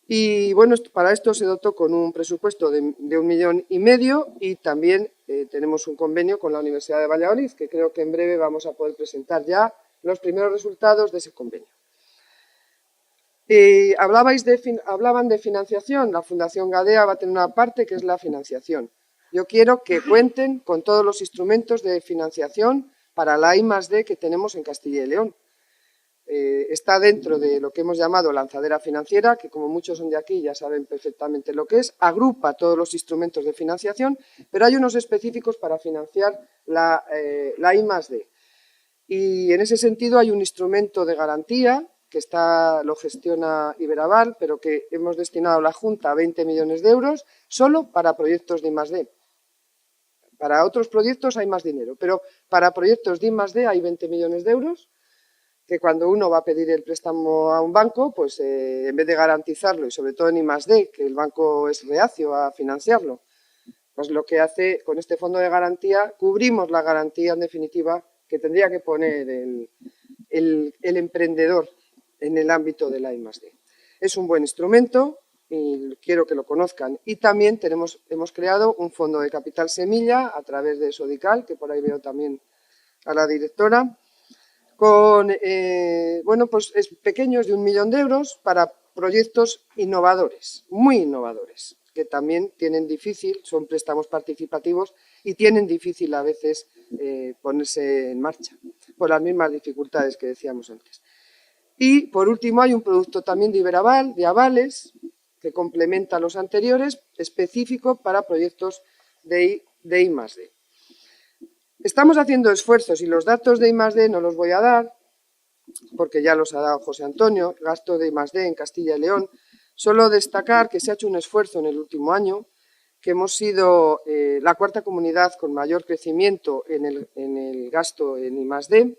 Y bueno, para esto se dotó con un presupuesto de 1,5 millones y también tenemos un convenio con la Universidad de Valladolid, que creo que en breve vamos a poder presentar ya los primeros resultados de ese convenio. Hablaban de financiación. La Fundación Gadea va a tener una parte que es la financiación. Yo quiero que cuenten con todos los instrumentos de financiación para la I+D que tenemos en Castilla y León. está dentro de lo que hemos llamado lanzadera financiera, que como muchos son de aquí ya saben perfectamente lo que es, agrupa todos los instrumentos de financiación, pero hay unos específicos para financiar la I+D. Y en ese sentido hay un instrumento de garantía que lo gestiona Iberaval, pero que hemos destinado a la Junta 20 millones de euros solo para proyectos de I+D. Para otros proyectos hay más dinero, pero para proyectos de I+D hay 20 millones de euros que cuando uno va a pedir el préstamo a un banco, pues en vez de garantizarlo, y sobre todo en I+D, que el banco es reacio a financiarlo, pues lo que hace con este fondo de garantía, cubrimos la garantía en definitiva que tendría que poner el emprendedor en el ámbito de la I+D. Es un buen instrumento y quiero que lo conozcan. Y también hemos creado un fondo de capital semilla a través de Sodical, que por ahí veo también a la directora, con pues pequeños de 1 millón de euros para proyectos innovadores, muy innovadores, que también tienen difícil, son préstamos participativos y tienen difícil a veces ponerse en marcha, por las mismas dificultades que decíamos antes. Y por último hay un producto también de Iberaval, de avales, que complementa a los anteriores, específico para proyectos de I+D. Estamos haciendo esfuerzos y los datos de I+D no los voy a dar, porque ya los ha dado José Antonio, gasto de I+D en Castilla y León. Solo destacar que se ha hecho un esfuerzo en el último año, que hemos sido la cuarta comunidad con mayor crecimiento en el gasto en I+D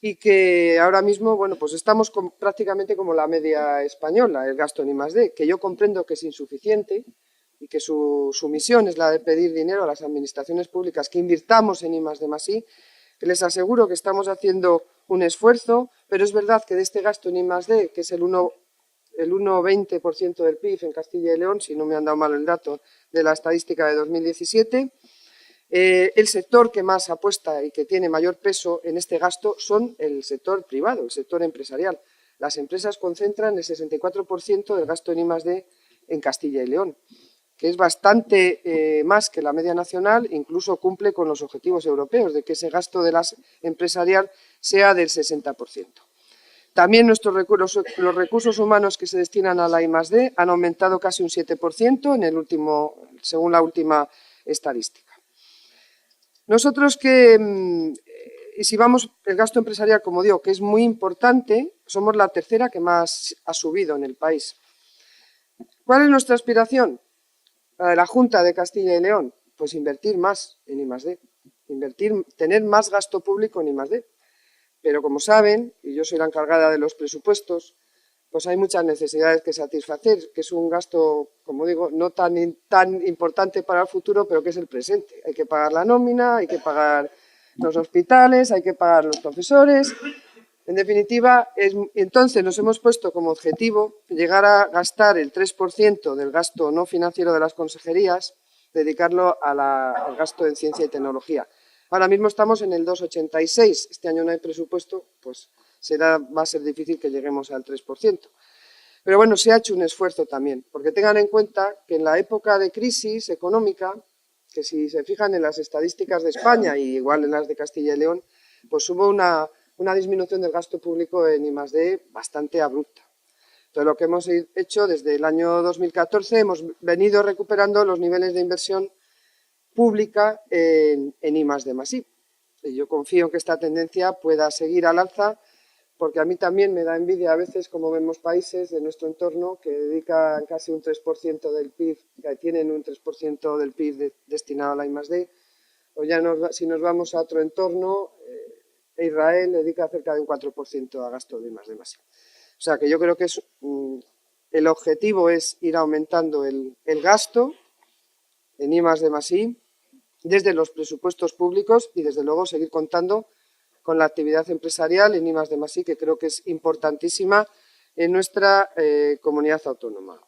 y que ahora mismo, pues estamos prácticamente como la media española, el gasto en I+D, que yo comprendo que es insuficiente, y que su misión es la de pedir dinero a las administraciones públicas que invirtamos en I+D+I, que les aseguro que estamos haciendo un esfuerzo, pero es verdad que de este gasto en I+D, que es el 1,20% del PIB en Castilla y León, si no me han dado mal el dato de la estadística de 2017, el sector que más apuesta y que tiene mayor peso en este gasto son el sector privado, el sector empresarial. Las empresas concentran el 64% del gasto en I+D en Castilla y León, que es bastante más que la media nacional, incluso cumple con los objetivos europeos de que ese gasto de las empresarial sea del 60%. También los recursos humanos que se destinan a la I+D han aumentado casi un 7% según la última estadística. Nosotros y si vamos, el gasto empresarial, como digo, que es muy importante, somos la tercera que más ha subido en el país. ¿Cuál es nuestra aspiración? La de la Junta de Castilla y León, pues invertir más en I+D, tener más gasto público en I+D. Pero como saben, y yo soy la encargada de los presupuestos, pues hay muchas necesidades que satisfacer, que es un gasto, como digo, no tan importante para el futuro, pero que es el presente. Hay que pagar la nómina, hay que pagar los hospitales, hay que pagar los profesores. En definitiva, entonces nos hemos puesto como objetivo llegar a gastar el 3% del gasto no financiero de las consejerías, dedicarlo al gasto en ciencia y tecnología. Ahora mismo estamos en el 2,86, este año no hay presupuesto, pues va a ser difícil que lleguemos al 3%. Pero bueno, se ha hecho un esfuerzo también, porque tengan en cuenta que en la época de crisis económica, que si se fijan en las estadísticas de España y igual en las de Castilla y León, pues hubo una disminución del gasto público en I+D bastante abrupta. Entonces, lo que hemos hecho desde el año 2014, hemos venido recuperando los niveles de inversión pública en I+D+I. Y yo confío en que esta tendencia pueda seguir al alza, porque a mí también me da envidia a veces como vemos países de nuestro entorno que dedican casi un 3% del PIB, que tienen un 3% del PIB destinado a la I+D, o ya si nos vamos a otro entorno, Israel dedica cerca de un 4% a gasto de I+D+I. O sea que yo creo que el objetivo es ir aumentando el gasto en I+D+I desde los presupuestos públicos y desde luego seguir contando con la actividad empresarial en I+D+I, que creo que es importantísima en nuestra comunidad autónoma.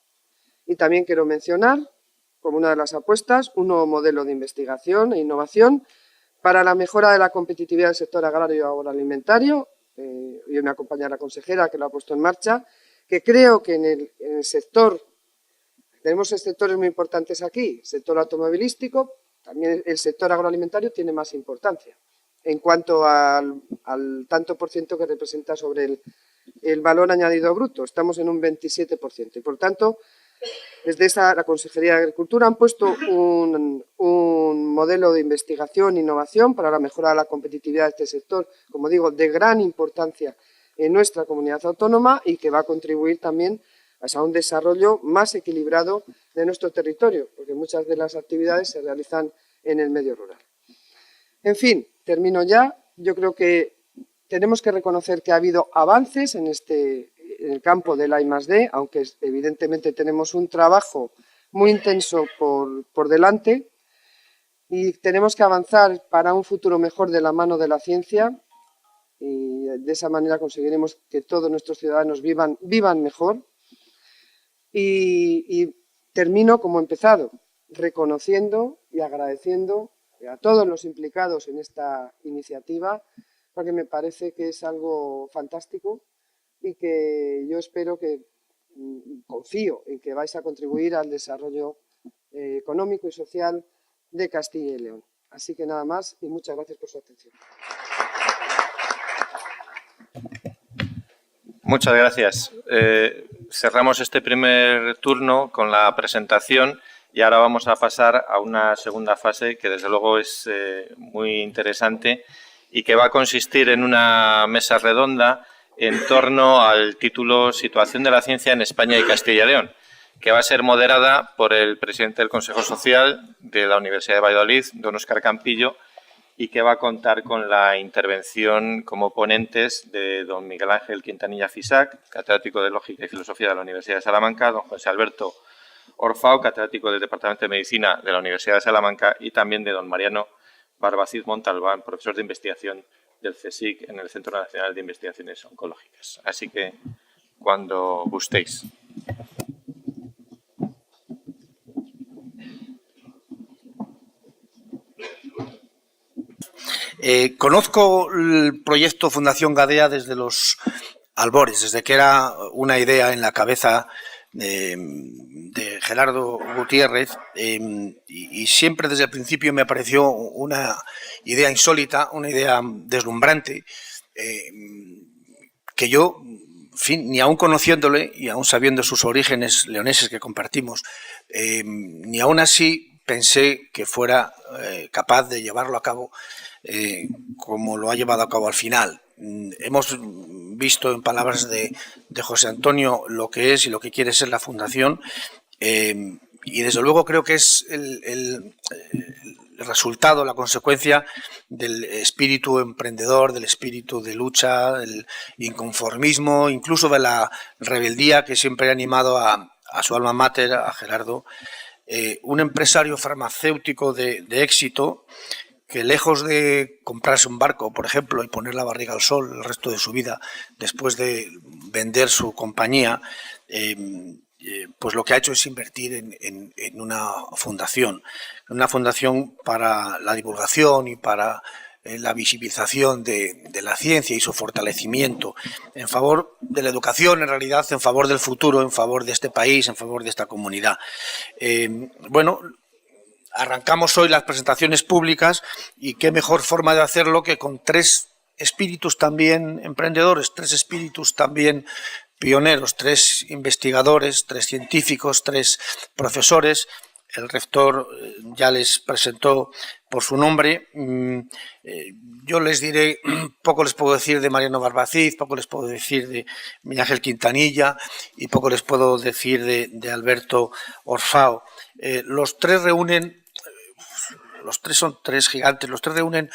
Y también quiero mencionar, como una de las apuestas, un nuevo modelo de investigación e innovación para la mejora de la competitividad del sector agrario y agroalimentario. Hoy me acompaña la consejera que lo ha puesto en marcha, que creo que en el sector, tenemos sectores muy importantes aquí, el sector automovilístico, también el sector agroalimentario tiene más importancia. en cuanto al tanto por ciento que representa sobre el valor añadido bruto. Estamos en un 27%. Y por tanto, desde la Consejería de Agricultura han puesto un modelo de investigación e innovación para mejorar la competitividad de este sector, como digo, de gran importancia en nuestra comunidad autónoma y que va a contribuir también a un desarrollo más equilibrado de nuestro territorio, porque muchas de las actividades se realizan en el medio rural. En fin, termino ya. Yo creo que tenemos que reconocer que ha habido avances en el campo del I+D, aunque evidentemente tenemos un trabajo muy intenso por delante y tenemos que avanzar para un futuro mejor de la mano de la ciencia y de esa manera conseguiremos que todos nuestros ciudadanos vivan mejor. Y termino como he empezado, reconociendo y agradeciendo a todos los implicados en esta iniciativa, porque me parece que es algo fantástico y que yo espero que, confío en que vais a contribuir al desarrollo económico y social de Castilla y León. Así que nada más y muchas gracias por su atención. Muchas gracias. Cerramos este primer turno con la presentación y ahora vamos a pasar a una segunda fase que desde luego es muy interesante y que va a consistir en una mesa redonda en torno al título Situación de la ciencia en España y Castilla y León, que va a ser moderada por el presidente del Consejo Social de la Universidad de Valladolid, don Óscar Campillo, y que va a contar con la intervención como ponentes de don Miguel Ángel Quintanilla Fisac, catedrático de Lógica y Filosofía de la Universidad de Salamanca, don José Alberto Orfao, catedrático del Departamento de Medicina de la Universidad de Salamanca, y también de don Mariano Barbacid Montalbán, profesor de investigación del CSIC en el Centro Nacional de Investigaciones Oncológicas. Así que, cuando gustéis. Conozco el proyecto Fundación Gadea desde los albores, desde que era una idea en la cabeza de Gerardo Gutiérrez y siempre desde el principio me pareció una idea insólita, una idea deslumbrante que yo, en fin, ni aun conociéndole y aun sabiendo sus orígenes leoneses que compartimos, ni aun así pensé que fuera capaz de llevarlo a cabo como lo ha llevado a cabo al final. Hemos visto en palabras de José Antonio lo que es y lo que quiere ser la Fundación y desde luego creo que es el resultado, la consecuencia del espíritu emprendedor, del espíritu de lucha, del inconformismo, incluso de la rebeldía que siempre ha animado a su alma mater, a Gerardo, un empresario farmacéutico de éxito que lejos de comprarse un barco, por ejemplo, y poner la barriga al sol el resto de su vida después de vender su compañía, pues lo que ha hecho es invertir en una fundación para la divulgación y para la visibilización de la ciencia y su fortalecimiento en favor de la educación, en realidad en favor del futuro, en favor de este país, en favor de esta comunidad. Bueno, arrancamos hoy las presentaciones públicas y qué mejor forma de hacerlo que con tres espíritus también emprendedores, tres espíritus también pioneros, tres investigadores, tres científicos, tres profesores. El rector ya les presentó por su nombre. Yo les diré, poco les puedo decir de Mariano Barbacid, poco les puedo decir de Miguel Ángel Quintanilla y poco les puedo decir de Alberto Orfao. Los tres son tres gigantes, los tres reúnen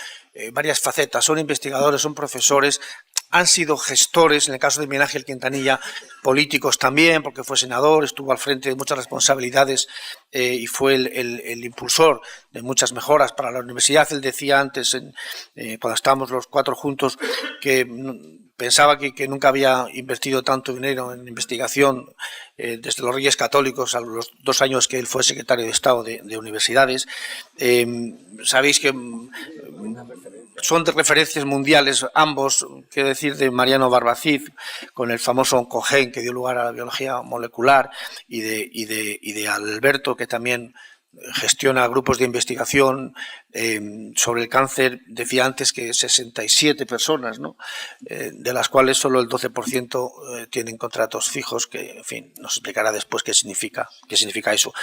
varias facetas, son investigadores, son profesores, han sido gestores, en el caso de Miguel Ángel Quintanilla, políticos también, porque fue senador, estuvo al frente de muchas responsabilidades y fue el impulsor de muchas mejoras para la universidad. Él decía antes, cuando estábamos los cuatro juntos, que pensaba que nunca había invertido tanto dinero en investigación desde los Reyes Católicos a los 2 años que él fue secretario de Estado de Universidades. Sabéis que son de referencias mundiales ambos, quiero decir de Mariano Barbacid con el famoso oncogen que dio lugar a la biología molecular y de Alberto, que también gestiona grupos de investigación sobre el cáncer. Decía antes que 67 personas, ¿no? De las cuales solo el 12% tienen contratos fijos, que, en fin, nos explicará después qué significa eso.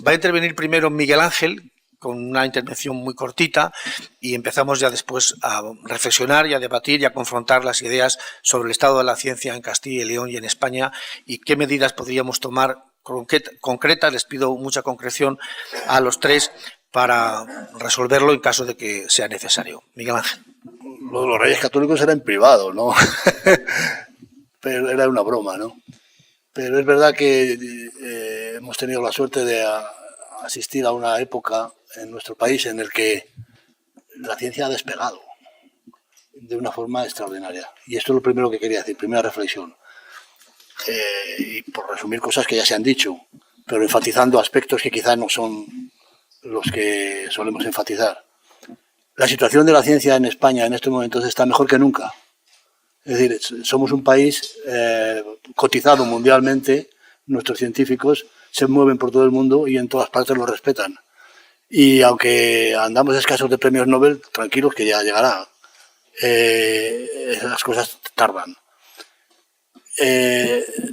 Va a intervenir primero Miguel Ángel, con una intervención muy cortita, y empezamos ya después a reflexionar y a debatir y a confrontar las ideas sobre el estado de la ciencia en Castilla y León y en España, y qué medidas podríamos tomar concretas. Les pido mucha concreción a los tres para resolverlo en caso de que sea necesario. Miguel Ángel. Lo de los Reyes Católicos era en privado, ¿no? Pero era una broma, ¿no? Pero es verdad que hemos tenido la suerte de asistir a una época en nuestro país en el que la ciencia ha despegado de una forma extraordinaria. Y esto es lo primero que quería decir, primera reflexión. Y por resumir cosas que ya se han dicho, pero enfatizando aspectos que quizás no son los que solemos enfatizar. La situación de la ciencia en España en estos momentos está mejor que nunca. Es decir, somos un país cotizado mundialmente, nuestros científicos se mueven por todo el mundo y en todas partes lo respetan. Y aunque andamos escasos de premios Nobel, tranquilos que ya llegará. Las cosas tardan.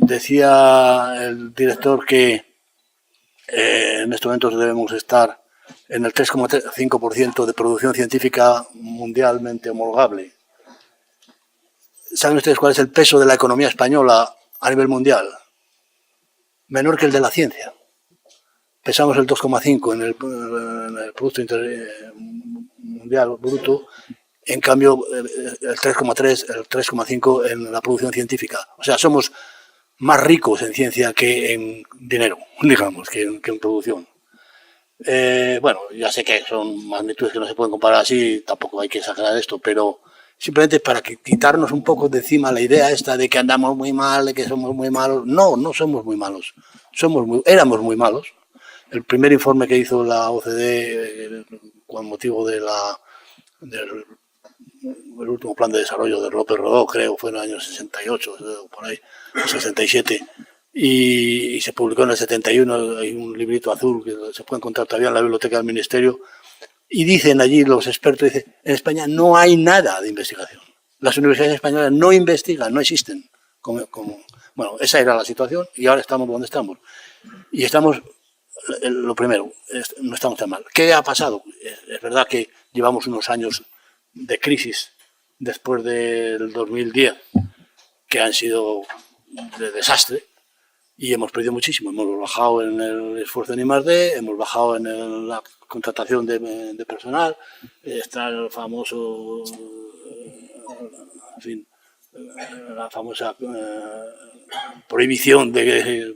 Decía el director que en estos momentos debemos estar en el 3,5% de producción científica mundialmente homologable. ¿Saben ustedes cuál es el peso de la economía española a nivel mundial? Menor que el de la ciencia. Pesamos el 2,5 en el Producto Mundial Bruto, en cambio el 3,3, el 3,5 en la producción científica. O sea, somos más ricos en ciencia que en dinero, digamos, que en producción. Bueno, ya sé que son magnitudes que no se pueden comparar así, tampoco hay que exagerar esto, pero simplemente para quitarnos un poco de encima la idea esta de que andamos muy mal, de que somos muy malos. No, no somos muy malos, éramos muy malos. El primer informe que hizo la OCDE con motivo del último plan de desarrollo de López Rodó, creo, fue en el año 68, por ahí, 67, y se publicó en el 71, hay un librito azul que se puede encontrar todavía en la biblioteca del Ministerio, y dicen allí los expertos, dicen, en España no hay nada de investigación. Las universidades españolas no investigan, no existen. Bueno, esa era la situación y ahora estamos donde estamos. Y estamos... Lo primero, no estamos tan mal. ¿Qué ha pasado? Es verdad que llevamos unos años de crisis después del 2010 que han sido de desastre y hemos perdido muchísimo. Hemos bajado en el esfuerzo en I+D, hemos bajado en la contratación de personal, está el famoso, en fin, la famosa prohibición de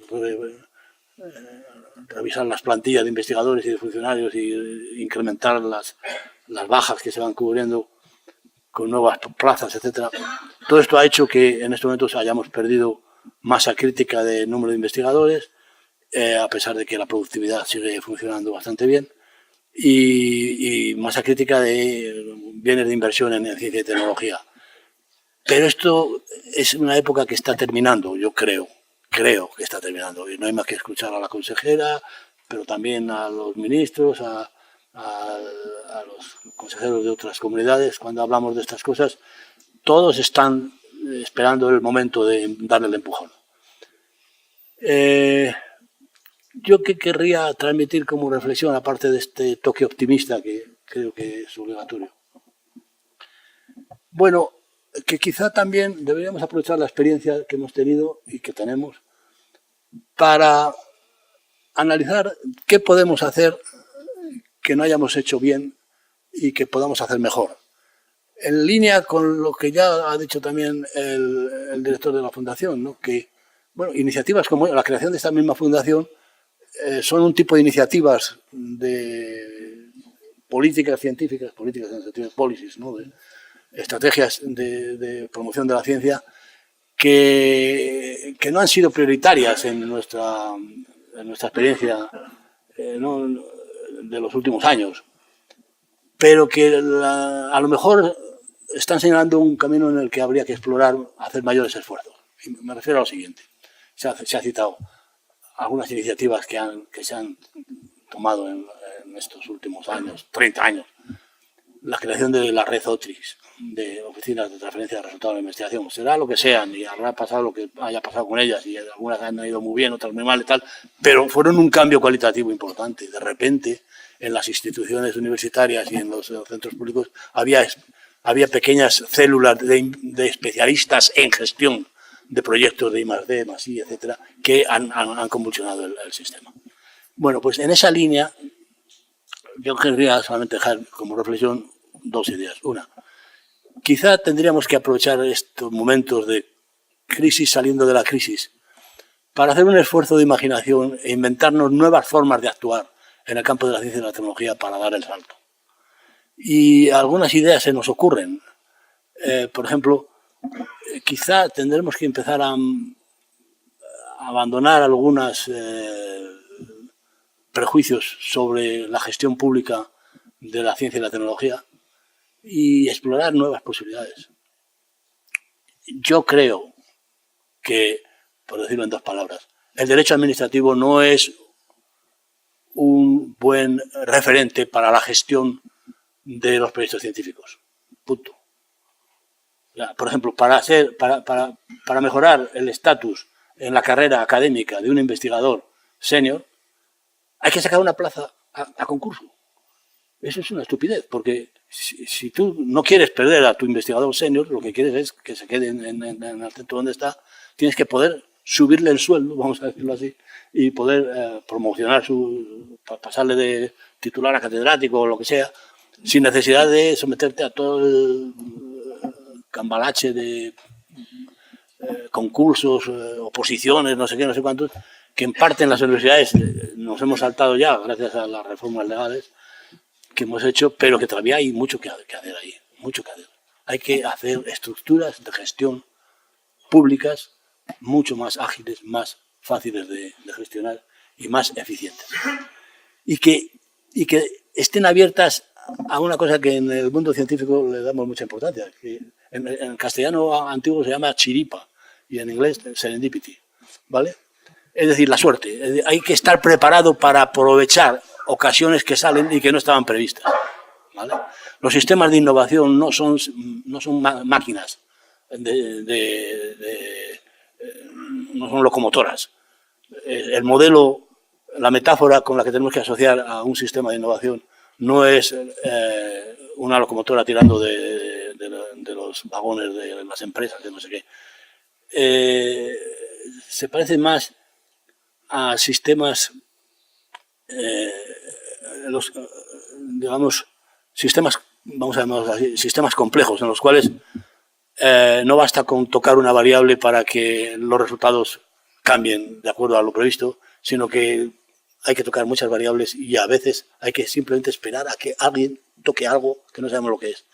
revisar las plantillas de investigadores y de funcionarios y incrementar las bajas que se van cubriendo con nuevas plazas, etcétera. Todo esto ha hecho que en estos momentos hayamos perdido masa crítica de número de investigadores, a pesar de que la productividad sigue funcionando bastante bien, y masa crítica de bienes de inversión en ciencia y tecnología. Pero esto es una época que está terminando, yo creo que está terminando, y no hay más que escuchar a la consejera, pero también a los ministros, a los consejeros de otras comunidades. Cuando hablamos de estas cosas, todos están esperando el momento de darle el empujón. Yo que querría transmitir como reflexión, aparte de este toque optimista que creo que es obligatorio. Bueno, que quizá también deberíamos aprovechar la experiencia que hemos tenido y que tenemos para analizar qué podemos hacer que no hayamos hecho bien y que podamos hacer mejor. En línea con lo que ya ha dicho también el director de la Fundación, ¿no? Que bueno, iniciativas como la creación de esta misma fundación son un tipo de iniciativas de políticas científicas, políticas en el sentido de policies, ¿no? De estrategias de promoción de la ciencia que no han sido prioritarias en nuestra experiencia ¿no? de los últimos años, pero que a lo mejor están señalando un camino en el que habría que explorar, hacer mayores esfuerzos. Y me refiero a lo siguiente. Se ha citado algunas iniciativas que se han tomado en estos últimos años, 30 años, la creación de la red OTRIS, de oficinas de transferencia de resultados de investigación. Será lo que sean y habrá pasado lo que haya pasado con ellas y algunas han ido muy bien, otras muy mal y tal, pero fueron un cambio cualitativo importante. De repente, en las instituciones universitarias y en los centros públicos había pequeñas células de especialistas en gestión de proyectos de I+D, I+I, etcétera, que han convulsionado el sistema. Bueno, pues en esa línea yo querría solamente dejar como reflexión dos ideas. Una, quizá tendríamos que aprovechar estos momentos de crisis saliendo de la crisis para hacer un esfuerzo de imaginación e inventarnos nuevas formas de actuar en el campo de la ciencia y la tecnología para dar el salto. Y algunas ideas se nos ocurren. Por ejemplo, quizá tendremos que empezar a abandonar algunos prejuicios sobre la gestión pública de la ciencia y la tecnología y explorar nuevas posibilidades. Yo creo que, por decirlo en dos palabras, el derecho administrativo no es un buen referente para la gestión de los proyectos científicos. Punto. Por ejemplo, para mejorar el estatus en la carrera académica de un investigador senior, hay que sacar una plaza a concurso. Eso es una estupidez, porque si tú no quieres perder a tu investigador senior, lo que quieres es que se quede en el centro donde está, tienes que poder subirle el sueldo, vamos a decirlo así, y poder promocionar pasarle de titular a catedrático o lo que sea, sin necesidad de someterte a todo el cambalache de concursos, oposiciones, no sé qué, no sé cuántos, que en parte en las universidades nos hemos saltado ya gracias a las reformas legales que hemos hecho, pero que todavía hay mucho que hacer ahí, mucho que hacer. Hay que hacer estructuras de gestión públicas mucho más ágiles, más fáciles de gestionar y más eficientes. Y que estén abiertas a una cosa que en el mundo científico le damos mucha importancia, que en castellano antiguo se llama chiripa y en inglés serendipity, ¿vale? Es decir, la suerte. Hay que estar preparado para aprovechar ocasiones que salen y que no estaban previstas, ¿vale? Los sistemas de innovación no son máquinas, no son locomotoras. El modelo, la metáfora con la que tenemos que asociar a un sistema de innovación no es una locomotora tirando de los vagones de las empresas, de no sé qué. Se parece más a sistemas, sistemas, vamos a llamarlos así, sistemas complejos en los cuales no basta con tocar una variable para que los resultados cambien de acuerdo a lo previsto, sino que hay que tocar muchas variables y a veces hay que simplemente esperar a que alguien toque algo que no sabemos lo que es.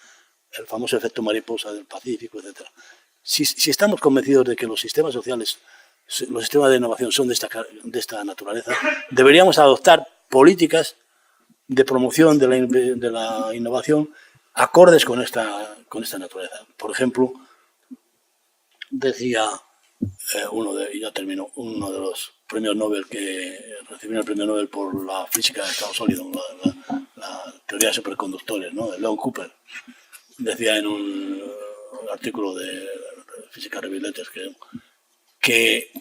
El famoso efecto mariposa del Pacífico, etc. Si estamos convencidos de que los sistemas sociales, los sistemas de innovación son de esta naturaleza, deberíamos adoptar políticas de promoción de la innovación acordes con esta naturaleza. Por ejemplo, decía uno de los premios Nobel que recibió el premio Nobel por la física de estado sólido, la teoría de superconductores, ¿no? De Leon Cooper, decía en un artículo de Física Review Letters que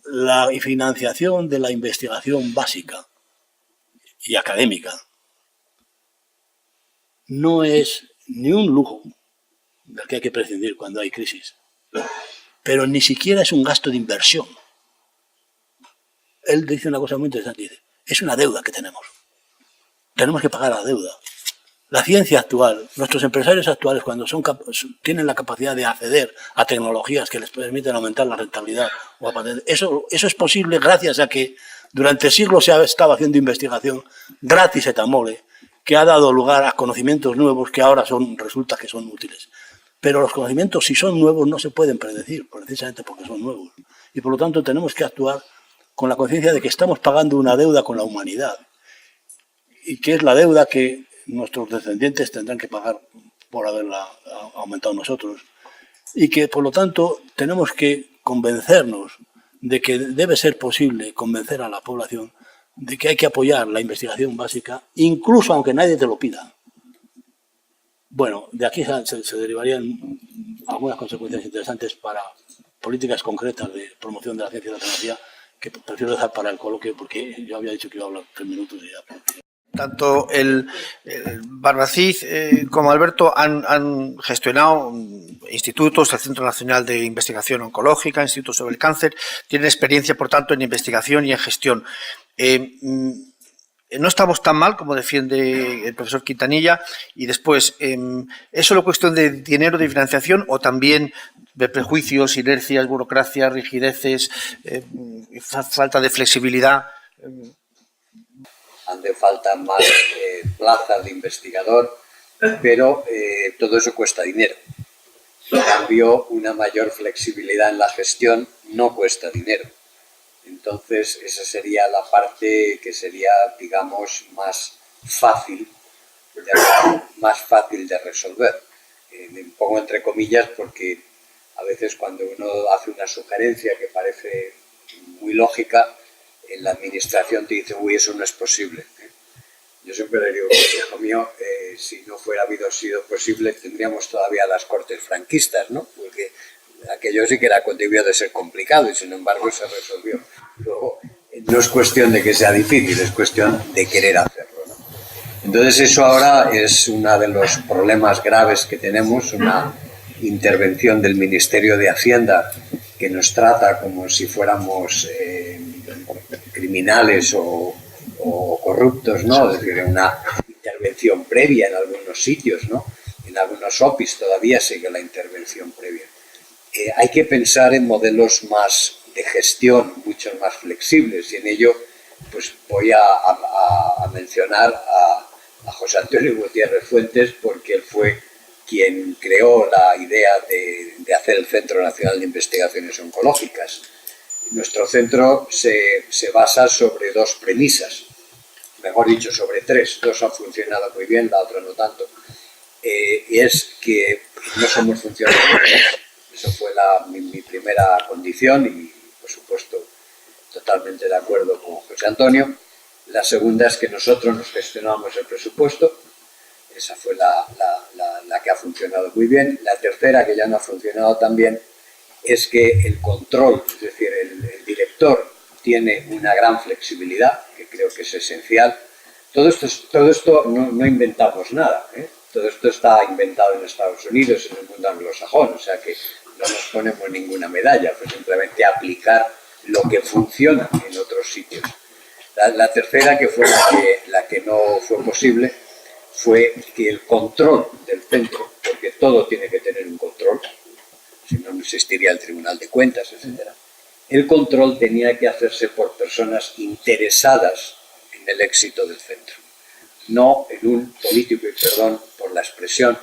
la financiación de la investigación básica y académica no es ni un lujo del que hay que prescindir cuando hay crisis, pero ni siquiera es un gasto de inversión. Él dice una cosa muy interesante, dice, es una deuda que tenemos. Tenemos que pagar la deuda. La ciencia actual, nuestros empresarios actuales, cuando tienen la capacidad de acceder a tecnologías que les permiten aumentar la rentabilidad o a patentes, eso es posible gracias a que durante siglos se ha estado haciendo investigación gratis et amore, que ha dado lugar a conocimientos nuevos que ahora resulta que son útiles. Pero los conocimientos, si son nuevos, no se pueden predecir, precisamente porque son nuevos. Y por lo tanto tenemos que actuar con la conciencia de que estamos pagando una deuda con la humanidad. Y que es la deuda que nuestros descendientes tendrán que pagar por haberla aumentado nosotros. Y que por lo tanto tenemos que convencernos de que debe ser posible convencer a la población de que hay que apoyar la investigación básica, incluso aunque nadie te lo pida. Bueno, de aquí se derivarían algunas consecuencias interesantes para políticas concretas de promoción de la ciencia y la tecnología, que prefiero dejar para el coloquio porque yo había dicho que iba a hablar 3 minutos y ya. Tanto el Barbacid como Alberto han gestionado institutos, el Centro Nacional de Investigación Oncológica, Instituto sobre el Cáncer, tienen experiencia, por tanto, en investigación y en gestión. No estamos tan mal como defiende el profesor Quintanilla, y después, ¿es solo cuestión de dinero, de financiación, o también de prejuicios, inercias, burocracia, rigideces, falta de flexibilidad? Donde faltan más plazas de investigador, pero todo eso cuesta dinero. En cambio, una mayor flexibilidad en la gestión no cuesta dinero. Entonces, esa sería la parte que sería, digamos, más fácil de resolver. Me pongo entre comillas porque a veces cuando uno hace una sugerencia que parece muy lógica, en la administración te dice, uy, eso no es posible. Yo siempre le digo, hijo mío, si no hubiera sido posible, tendríamos todavía las cortes franquistas, ¿no? Porque aquello sí que debió de ser complicado y sin embargo se resolvió. Luego, no es cuestión de que sea difícil, es cuestión de querer hacerlo, ¿no? Entonces eso ahora es uno de los problemas graves que tenemos, una intervención del Ministerio de Hacienda que nos trata como si fuéramos criminales o corruptos, ¿no? Es decir, una intervención previa en algunos sitios, ¿no? En algunos OPIs todavía sigue la intervención previa. Hay que pensar en modelos más de gestión, mucho más flexibles, y en ello pues voy a mencionar a José Antonio Gutiérrez Fuentes, porque él fue quien creó la idea de hacer el Centro Nacional de Investigaciones Oncológicas. Nuestro centro se basa sobre 2 premisas, mejor dicho, sobre 3. 2 han funcionado muy bien, la otra no tanto. Y es que no somos funcionarios. Eso fue mi primera condición y, por supuesto, totalmente de acuerdo con José Antonio. La segunda es que nosotros nos gestionamos el presupuesto. Esa fue la que ha funcionado muy bien. La tercera, que ya no ha funcionado tan bien, es que el control, es decir, el director tiene una gran flexibilidad, que creo que es esencial. Todo esto no inventamos nada, ¿eh? Todo esto está inventado en Estados Unidos, en el mundo anglosajón, o sea que no nos ponemos ninguna medalla, pues simplemente aplicar lo que funciona en otros sitios. La tercera, que fue la que no fue posible, fue que el control del centro, porque todo tiene que tener un control, si no, no existiría el Tribunal de Cuentas, etc. El control tenía que hacerse por personas interesadas en el éxito del centro, no en un político, y perdón por la expresión,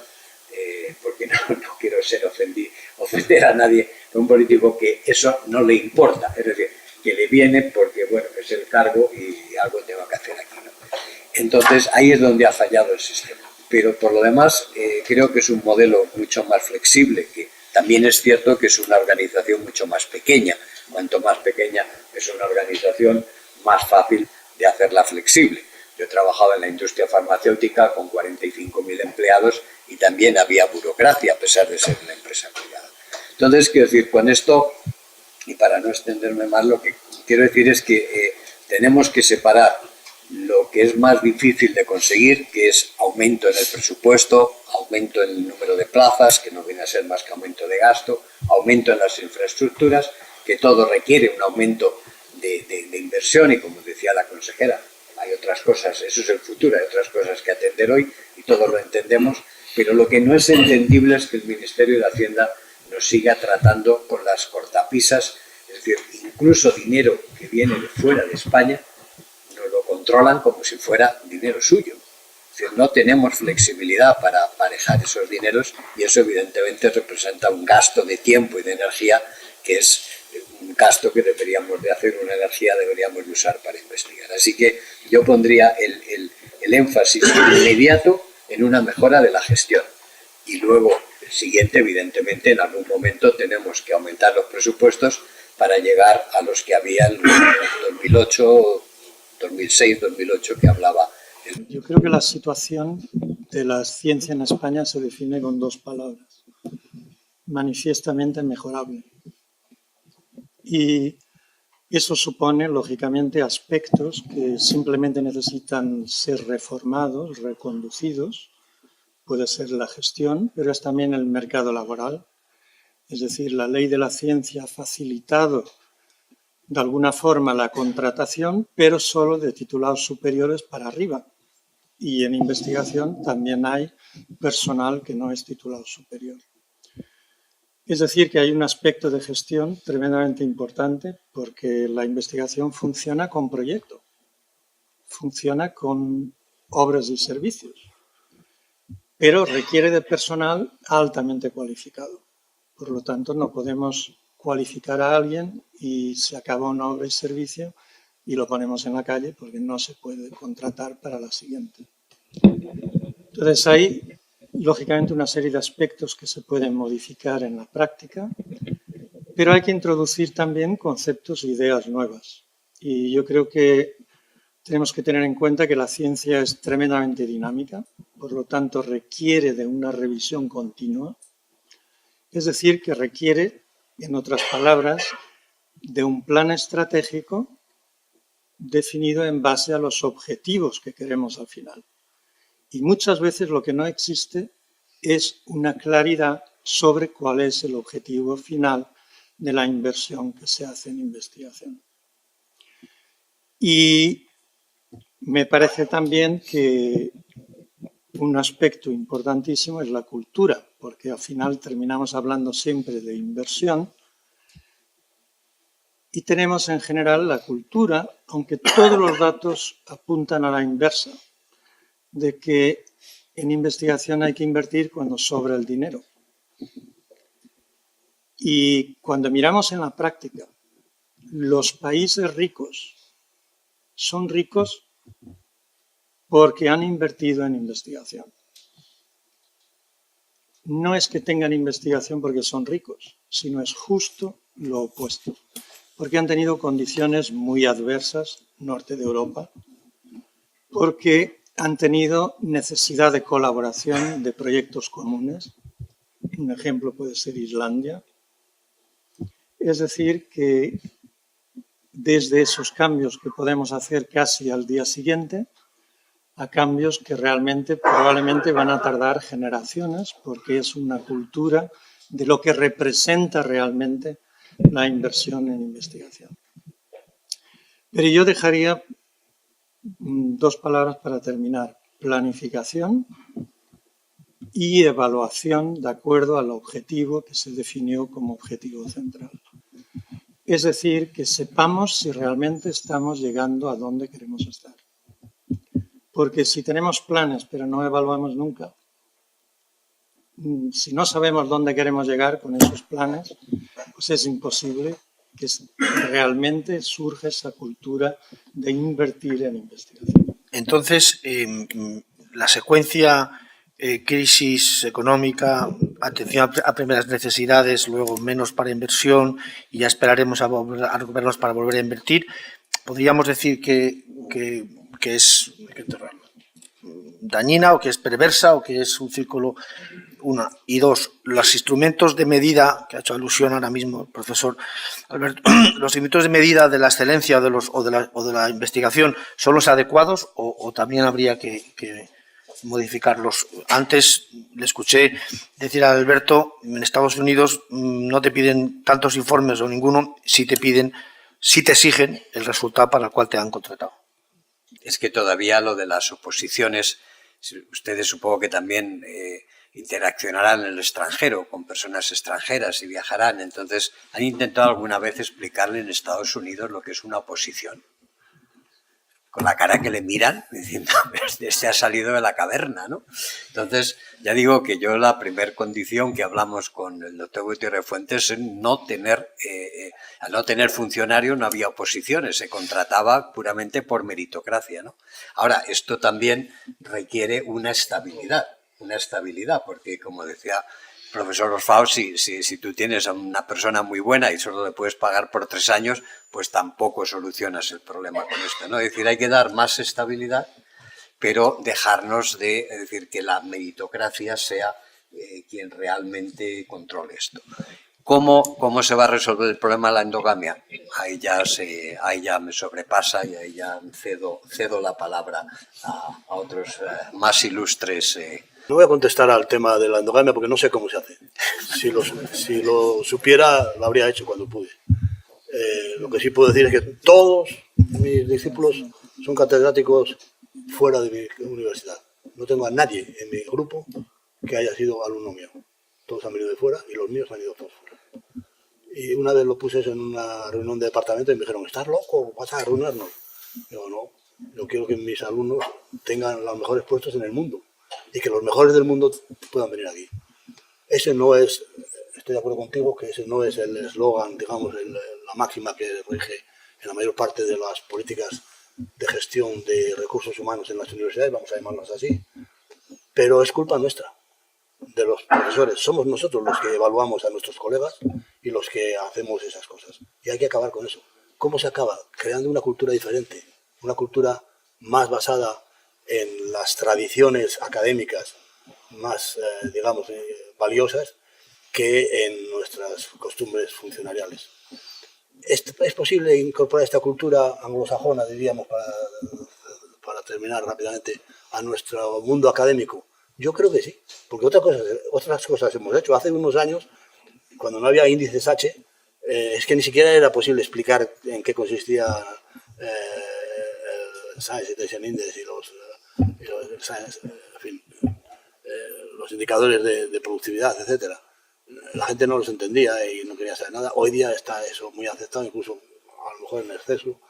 porque no quiero ofender a nadie, un político que eso no le importa, es decir, que le viene porque, bueno, es el cargo y algo tengo que hacer aquí, ¿no? Entonces, ahí es donde ha fallado el sistema. Pero por lo demás, creo que es un modelo mucho más flexible, que también es cierto que es una organización mucho más pequeña. Cuanto más pequeña es una organización, más fácil de hacerla flexible. Yo he trabajado en la industria farmacéutica con 45.000 empleados y también había burocracia, a pesar de ser una empresa privada. Entonces, quiero decir, con esto, y para no extenderme más, lo que quiero decir es que tenemos que separar lo que es más difícil de conseguir, que es aumento en el presupuesto, aumento en el número de plazas, que no viene a ser más que aumento de gasto, aumento en las infraestructuras, que todo requiere un aumento de inversión, y como decía la consejera, hay otras cosas, eso es el futuro, hay otras cosas que atender hoy y todos lo entendemos, pero lo que no es entendible es que el Ministerio de Hacienda nos siga tratando con las cortapisas, es decir, incluso dinero que viene de fuera de España, nos lo controlan como si fuera dinero suyo. Es decir, no tenemos flexibilidad para aparejar esos dineros y eso evidentemente representa un gasto de tiempo y de energía que es un gasto que deberíamos de hacer, una energía deberíamos de usar para investigar. Así que yo pondría el énfasis inmediato en una mejora de la gestión. Y luego, el siguiente, evidentemente, en algún momento tenemos que aumentar los presupuestos para llegar a los que había en 2008, 2006-2008 que hablaba. Yo creo que la situación de la ciencia en España se define con dos palabras: manifiestamente mejorable. Y eso supone, lógicamente, aspectos que simplemente necesitan ser reformados, reconducidos. Puede ser la gestión, pero es también el mercado laboral. Es decir, la ley de la ciencia ha facilitado de alguna forma la contratación, pero solo de titulados superiores para arriba. Y en investigación también hay personal que no es titulado superior. Es decir, que hay un aspecto de gestión tremendamente importante, porque la investigación funciona con proyecto, funciona con obras y servicios, pero requiere de personal altamente cualificado. Por lo tanto, no podemos cualificar a alguien y se acaba una obra y servicio y lo ponemos en la calle porque no se puede contratar para la siguiente. Entonces hay, lógicamente, una serie de aspectos que se pueden modificar en la práctica, pero hay que introducir también conceptos e ideas nuevas. Y yo creo que tenemos que tener en cuenta que la ciencia es tremendamente dinámica, por lo tanto requiere de una revisión continua, es decir, que requiere, en otras palabras, de un plan estratégico definido en base a los objetivos que queremos al final. Y muchas veces lo que no existe es una claridad sobre cuál es el objetivo final de la inversión que se hace en investigación. Y me parece también que un aspecto importantísimo es la cultura, porque al final terminamos hablando siempre de inversión y tenemos en general la cultura, aunque todos los datos apuntan a la inversa, de que en investigación hay que invertir cuando sobra el dinero. Y cuando miramos en la práctica, los países ricos son ricos porque han invertido en investigación. No es que tengan investigación porque son ricos, sino es justo lo opuesto, porque han tenido condiciones muy adversas, norte de Europa, porque han tenido necesidad de colaboración de proyectos comunes. Un ejemplo puede ser Islandia. Es decir, que desde esos cambios que podemos hacer casi al día siguiente, a cambios que realmente probablemente van a tardar generaciones, porque es una cultura de lo que representa realmente la inversión en investigación. Pero yo dejaría dos palabras para terminar: planificación y evaluación de acuerdo al objetivo que se definió como objetivo central. Es decir, que sepamos si realmente estamos llegando a donde queremos estar. Porque si tenemos planes pero no evaluamos nunca, si no sabemos dónde queremos llegar con esos planes, pues es imposible que realmente surja esa cultura de invertir en investigación. Entonces, la secuencia crisis económica, atención a primeras necesidades, luego menos para inversión y ya esperaremos a recuperarnos para volver a invertir, podríamos decir que es dañina o que es perversa o que es un círculo. Una. Y dos, los instrumentos de medida, que ha hecho alusión ahora mismo el profesor Alberto, los instrumentos de medida de la excelencia o de la investigación, ¿son los adecuados o también habría que modificarlos? Antes le escuché decir a Alberto, en Estados Unidos no te piden tantos informes o ninguno, si te exigen el resultado para el cual te han contratado. Es que todavía lo de las oposiciones, ustedes supongo que también interaccionarán en el extranjero con personas extranjeras y viajarán. Entonces, ¿han intentado alguna vez explicarle en Estados Unidos lo que es una oposición? Con la cara que le miran, diciendo, este ha salido de la caverna, ¿no? Entonces, ya digo que yo la primer condición que hablamos con el doctor Gutiérrez Fuentes es no tener, al no tener funcionarios no había oposiciones, se contrataba puramente por meritocracia, ¿no? Ahora, esto también requiere una estabilidad, porque como decía Profesor Osfao, si tú tienes a una persona muy buena y solo le puedes pagar por 3 años, pues tampoco solucionas el problema con esto, ¿no? Es decir, hay que dar más estabilidad, pero dejarnos de decir que la meritocracia sea quien realmente controle esto. ¿Cómo se va a resolver el problema de la endogamia? Ahí ya me sobrepasa y ahí ya cedo la palabra a otros más ilustres. No voy a contestar al tema de la endogamia porque no sé cómo se hace. Si lo supiera, lo habría hecho cuando pude. Lo que sí puedo decir es que todos mis discípulos son catedráticos fuera de mi universidad. No tengo a nadie en mi grupo que haya sido alumno mío. Todos han venido de fuera y los míos han ido todos fuera. Y una vez lo puse eso en una reunión de departamento y me dijeron, ¿estás loco? ¿Vas a reunirnos? Digo, no, yo quiero que mis alumnos tengan los mejores puestos en el mundo y que los mejores del mundo puedan venir aquí. Ese no es, estoy de acuerdo contigo, que ese no es el eslogan, digamos, la máxima que rige en la mayor parte de las políticas de gestión de recursos humanos en las universidades, vamos a llamarlas así, pero es culpa nuestra, de los profesores. Somos nosotros los que evaluamos a nuestros colegas y los que hacemos esas cosas. Y hay que acabar con eso. ¿Cómo se acaba? Creando una cultura diferente, una cultura más basada en las tradiciones académicas más, digamos, valiosas que en nuestras costumbres funcionariales. ¿Es posible incorporar esta cultura anglosajona, diríamos, para terminar rápidamente, a nuestro mundo académico? Yo creo que sí, porque otras cosas hemos hecho. Hace unos años, cuando no había índices H, es que ni siquiera era posible explicar en qué consistía el Science Citation Index y los indicadores de productividad, etcétera. La gente no los entendía y no quería saber nada. Hoy día está eso muy aceptado, incluso a lo mejor en exceso.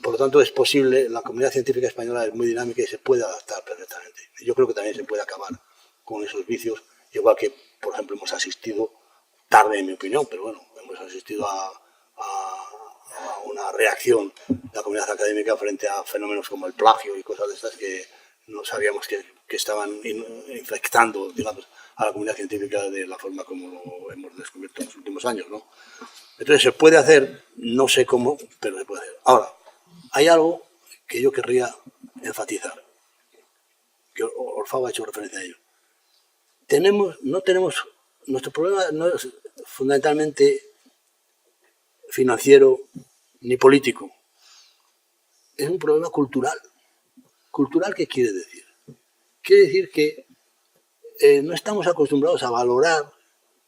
Por lo tanto, es posible, la comunidad científica española es muy dinámica y se puede adaptar perfectamente. Yo creo que también se puede acabar con esos vicios, igual que, por ejemplo, hemos asistido, tarde en mi opinión, pero bueno, hemos asistido a una reacción de la comunidad académica frente a fenómenos como el plagio y cosas de estas que no sabíamos que estaban infectando, digamos, a la comunidad científica de la forma como lo hemos descubierto en los últimos años, ¿no? Entonces, se puede hacer, no sé cómo, pero se puede hacer. Ahora, hay algo que yo querría enfatizar, que Osfao ha hecho referencia a ello. Nuestro problema no es fundamentalmente financiero ni político, es un problema cultural. ¿Cultural qué quiere decir? Quiere decir que no estamos acostumbrados a valorar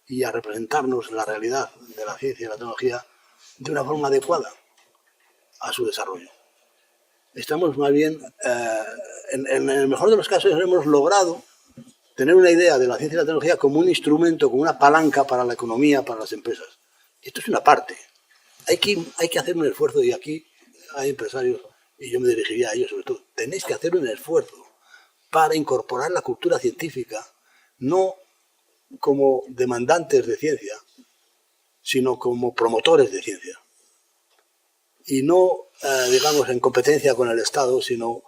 y a representarnos la realidad de la ciencia y la tecnología de una forma adecuada a su desarrollo. Estamos más bien, en el mejor de los casos, hemos logrado tener una idea de la ciencia y la tecnología como un instrumento, como una palanca para la economía, para las empresas. Esto es una parte. Hay que hacer un esfuerzo, y aquí hay empresarios, y yo me dirigiría a ellos sobre todo, tenéis que hacer un esfuerzo para incorporar la cultura científica, no como demandantes de ciencia, sino como promotores de ciencia. Y no, digamos, en competencia con el Estado, sino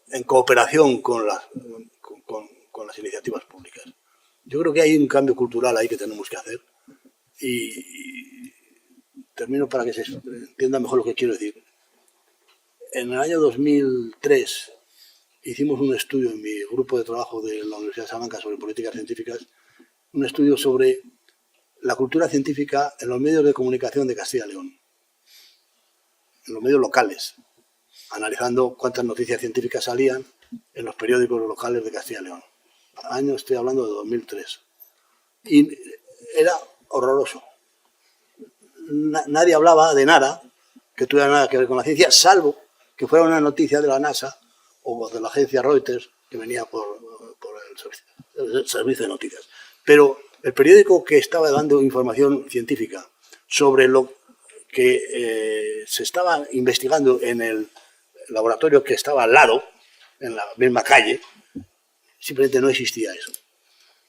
en cooperación con las iniciativas públicas. Yo creo que hay un cambio cultural ahí que tenemos que hacer. Y termino para que se entienda mejor lo que quiero decir. En el año 2003 hicimos un estudio en mi grupo de trabajo de la Universidad de Salamanca sobre políticas científicas, un estudio sobre la cultura científica en los medios de comunicación de Castilla y León, en los medios locales, analizando cuántas noticias científicas salían en los periódicos locales de Castilla y León. Año estoy hablando de 2003. Y era horroroso. Nadie hablaba de nada que tuviera nada que ver con la ciencia, salvo que fuera una noticia de la NASA o de la agencia Reuters que venía por el servicio de noticias. Pero el periódico que estaba dando información científica sobre lo que se estaba investigando en el laboratorio que estaba al lado, en la misma calle, simplemente no existía eso.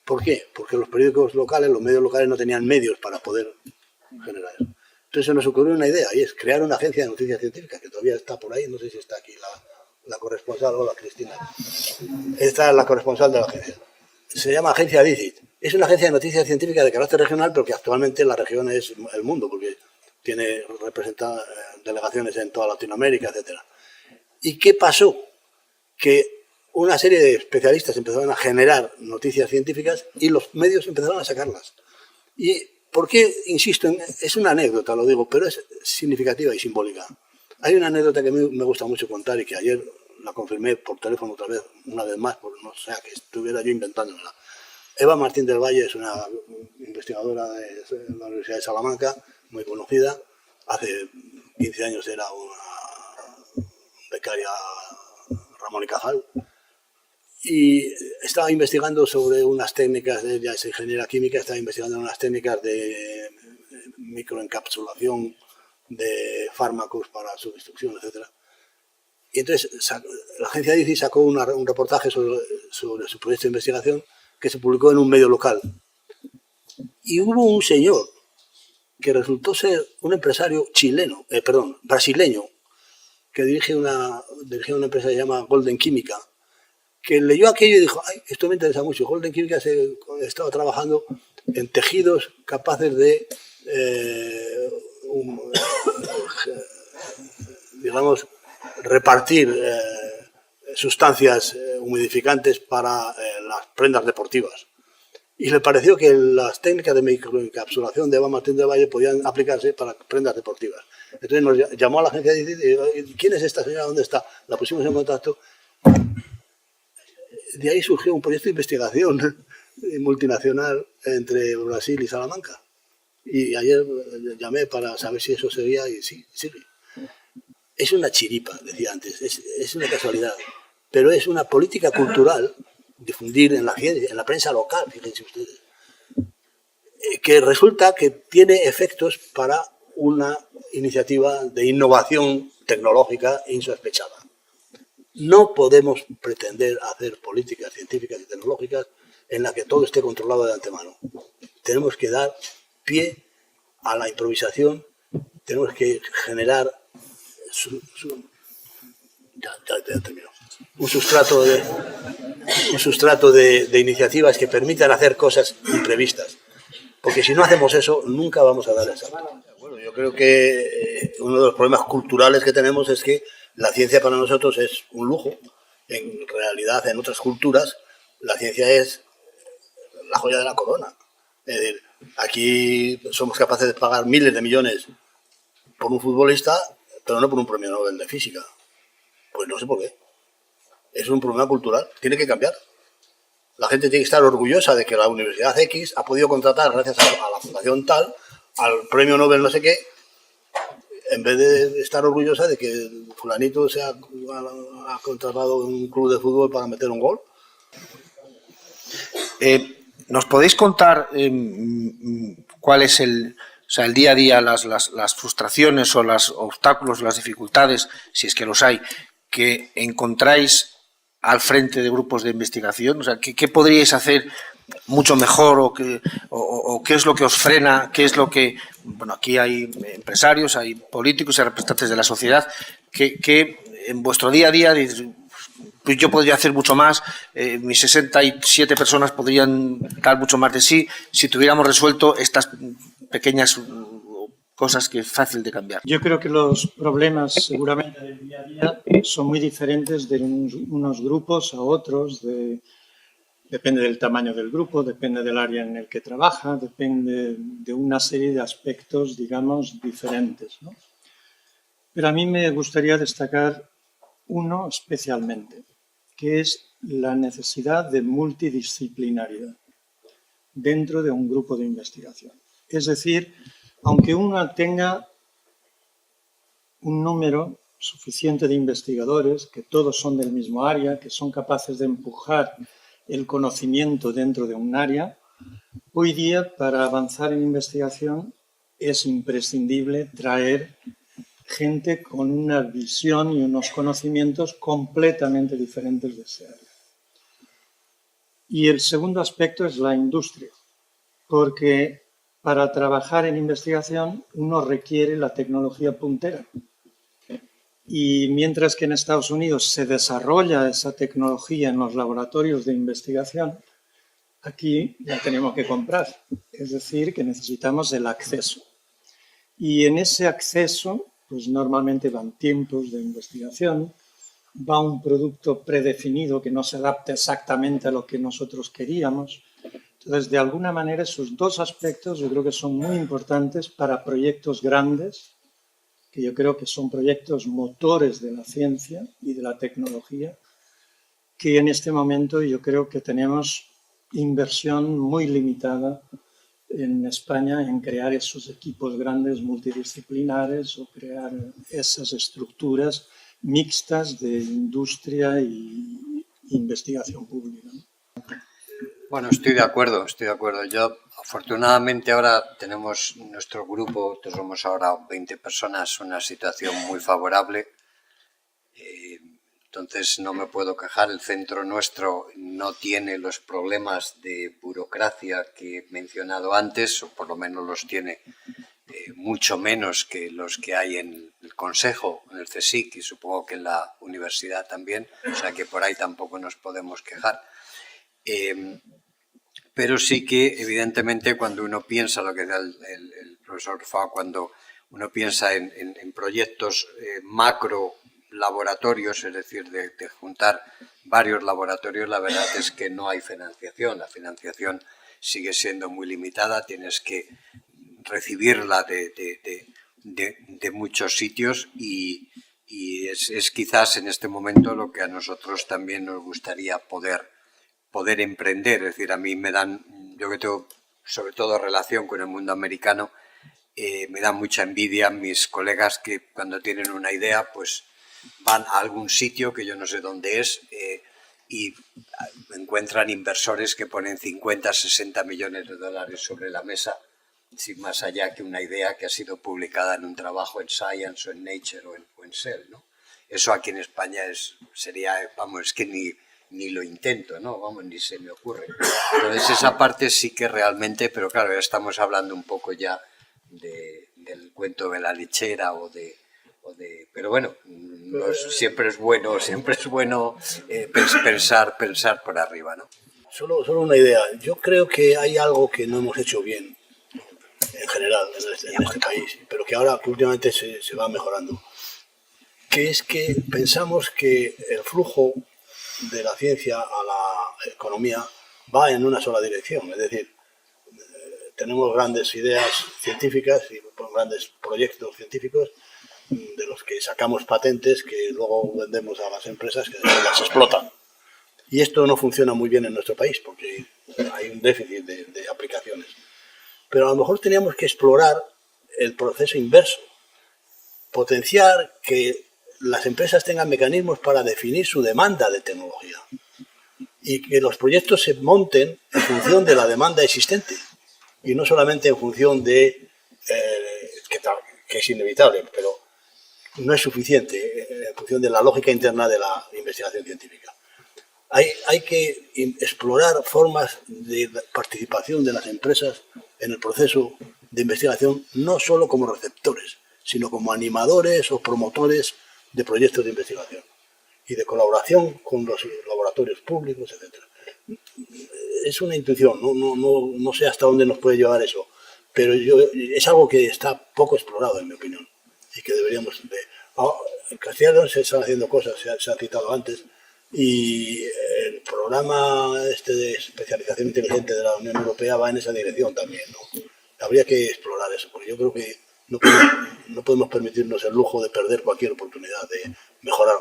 ¿Por qué? Porque los periódicos locales, los medios locales no tenían medios para poder generar eso. Entonces se nos ocurrió una idea, y es crear una agencia de noticias científicas, que todavía está por ahí, no sé si está aquí la corresponsal, hola Cristina. Esta es la corresponsal de la agencia. se llama Agencia DICIT. Es una agencia de noticias científicas de carácter regional, pero que actualmente la región es el mundo, porque representa delegaciones en toda Latinoamérica, etc. ¿Y qué pasó? Que una serie de especialistas empezaron a generar noticias científicas y los medios empezaron a sacarlas. ¿Y por qué insisto? Es una anécdota, lo digo, pero es significativa y simbólica. Hay una anécdota que me gusta mucho contar y que ayer la confirmé por teléfono otra vez, una vez más, porque no sea que estuviera yo inventándomela. Eva Martín del Valle es una investigadora de la Universidad de Salamanca, muy conocida. Hace 15 años era una becaria Ramón y Cajal. Y estaba investigando sobre unas técnicas, ella es ingeniera química, estaba investigando unas técnicas de microencapsulación de fármacos para su destrucción, etc. Y entonces la agencia DICIT sacó un reportaje sobre su proyecto de investigación que se publicó en un medio local. Y hubo un señor que resultó ser un empresario brasileño, que dirige una empresa que se llama Golden Química, que leyó aquello y dijo, ay, esto me interesa mucho. Golden Química estaba trabajando en tejidos capaces de, digamos, repartir sustancias humidificantes para las prendas deportivas. Y le pareció que las técnicas de microencapsulación de Eva Martín del Valle podían aplicarse para prendas deportivas. Entonces nos llamó a la agencia y dijo, ¿quién es esta señora? ¿Dónde está? La pusimos en contacto. De ahí surgió un proyecto de investigación multinacional entre Brasil y Salamanca. Y ayer llamé para saber si eso seguía y sí, sirve. Es una chiripa, decía antes, es una casualidad, pero es una política cultural difundir en la ciencia, en la prensa local, fíjense ustedes, que resulta que tiene efectos para una iniciativa de innovación tecnológica insospechada. No podemos pretender hacer políticas científicas y tecnológicas en las que todo esté controlado de antemano. Tenemos que dar pie a la improvisación, tenemos que generar un sustrato de iniciativas que permitan hacer cosas imprevistas. Porque si no hacemos eso, nunca vamos a dar el salto. Bueno, yo creo que uno de los problemas culturales que tenemos es que la ciencia para nosotros es un lujo. En realidad, en otras culturas, la ciencia es la joya de la corona. Es decir, aquí somos capaces de pagar miles de millones por un futbolista, pero no por un premio Nobel de física. Pues no sé por qué. Es un problema cultural. Tiene que cambiar. La gente tiene que estar orgullosa de que la Universidad X ha podido contratar, gracias a la fundación tal, al premio Nobel no sé qué, en vez de estar orgullosa de que fulanito ha contratado un club de fútbol para meter un gol. ¿Nos podéis contar cuál es el día a día, las frustraciones o los obstáculos, las dificultades, si es que los hay, que encontráis al frente de grupos de investigación? O sea, ¿qué podríais hacer mucho mejor o qué es lo que os frena? ¿Qué es lo que...? Bueno, aquí hay empresarios, hay políticos, hay representantes de la sociedad que en vuestro día a día pues yo podría hacer mucho más, mis 67 personas podrían dar mucho más de sí si tuviéramos resuelto estas pequeñas cosas que es fácil de cambiar. Yo creo que los problemas seguramente del día a día son muy diferentes de unos grupos a otros, depende del tamaño del grupo, depende del área en el que trabaja, depende de una serie de aspectos, digamos, diferentes, ¿no? Pero a mí me gustaría destacar uno especialmente, que es la necesidad de multidisciplinaridad dentro de un grupo de investigación. Es decir, aunque uno tenga un número suficiente de investigadores, que todos son del mismo área, que son capaces de empujar el conocimiento dentro de un área, hoy día para avanzar en investigación es imprescindible traer gente con una visión y unos conocimientos completamente diferentes de ese área. Y el segundo aspecto es la industria, porque para trabajar en investigación uno requiere la tecnología puntera. Y mientras que en Estados Unidos se desarrolla esa tecnología en los laboratorios de investigación, aquí la tenemos que comprar. Es decir, que necesitamos el acceso. Y en ese acceso, pues normalmente van tiempos de investigación, va un producto predefinido que no se adapta exactamente a lo que nosotros queríamos. Entonces, de alguna manera, esos dos aspectos yo creo que son muy importantes para proyectos grandes, que yo creo que son proyectos motores de la ciencia y de la tecnología, que en este momento yo creo que tenemos inversión muy limitada en España en crear esos equipos grandes multidisciplinares o crear esas estructuras mixtas de industria y investigación pública, ¿no? Bueno, estoy de acuerdo. Yo, afortunadamente, ahora tenemos nuestro grupo, somos ahora 20 personas, una situación muy favorable. Entonces no me puedo quejar, el centro nuestro no tiene los problemas de burocracia que he mencionado antes, o por lo menos los tiene mucho menos que los que hay en el Consejo, en el CSIC y supongo que en la universidad también, o sea que por ahí tampoco nos podemos quejar. Pero sí que evidentemente cuando uno piensa, lo que decía el profesor Fa, cuando uno piensa en proyectos macro laboratorios, es decir, de juntar varios laboratorios, la verdad es que no hay financiación. La financiación sigue siendo muy limitada, tienes que recibirla de muchos sitios y es quizás en este momento lo que a nosotros también nos gustaría poder emprender. Es decir, a mí me dan, yo que tengo sobre todo relación con el mundo americano, me da mucha envidia mis colegas que cuando tienen una idea pues van a algún sitio que yo no sé dónde es y encuentran inversores que ponen 50, 60 millones de dólares sobre la mesa sin más allá que una idea que ha sido publicada en un trabajo en Science o en Nature o en Cell, ¿no? Eso aquí en España sería, vamos, es que ni lo intento, ¿no? Vamos, ni se me ocurre. Entonces esa parte sí que realmente, pero claro, ya estamos hablando un poco ya del cuento de la lechera pero bueno, siempre es bueno pensar por arriba, ¿no? Solo una idea. Yo creo que hay algo que no hemos hecho bien en general en este país, pero que ahora últimamente se va mejorando, que es que pensamos que el flujo de la ciencia a la economía va en una sola dirección, es decir, tenemos grandes ideas científicas y grandes proyectos científicos de los que sacamos patentes que luego vendemos a las empresas que las explotan. Y esto no funciona muy bien en nuestro país porque hay un déficit de aplicaciones. Pero a lo mejor teníamos que explorar el proceso inverso, potenciar que las empresas tengan mecanismos para definir su demanda de tecnología y que los proyectos se monten en función de la demanda existente y no solamente en función de, que es inevitable, pero no es suficiente, en función de la lógica interna de la investigación científica. Hay que explorar formas de participación de las empresas en el proceso de investigación, no solo como receptores, sino como animadores o promotores de proyectos de investigación y de colaboración con los laboratorios públicos, etc. Es una intuición, no sé hasta dónde nos puede llevar eso, pero es algo que está poco explorado, en mi opinión, y que deberíamos... En Castilla y León se están haciendo cosas, se ha citado antes, y el programa de especialización inteligente de la Unión Europea va en esa dirección también, ¿no? Habría que explorar eso, porque yo creo que no podemos permitirnos el lujo de perder cualquier oportunidad de mejorar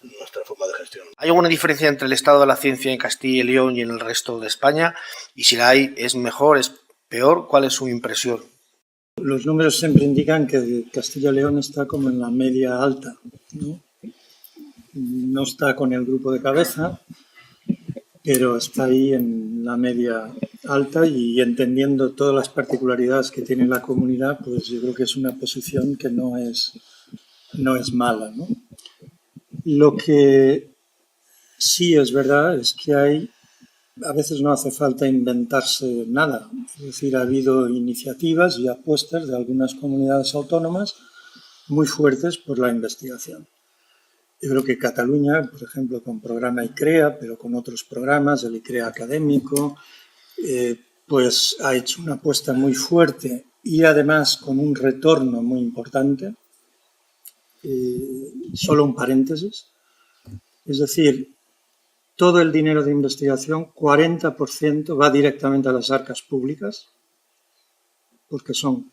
nuestra forma de gestión. ¿Hay alguna diferencia entre el estado de la ciencia en Castilla y León y en el resto de España? Y si la hay, ¿es mejor, es peor? ¿Cuál es su impresión? Los números siempre indican que Castilla y León está como en la media alta, ¿no? No está con el grupo de cabeza, pero está ahí en la media alta y entendiendo todas las particularidades que tiene la comunidad, pues yo creo que es una posición que no es mala, ¿no? Lo que sí es verdad es que a veces no hace falta inventarse nada. Es decir, ha habido iniciativas y apuestas de algunas comunidades autónomas muy fuertes por la investigación. Yo creo que Cataluña, por ejemplo, con programa ICREA, pero con otros programas, el ICREA académico, pues ha hecho una apuesta muy fuerte y además con un retorno muy importante. Solo un paréntesis. Es decir, todo el dinero de investigación, 40% va directamente a las arcas públicas, porque son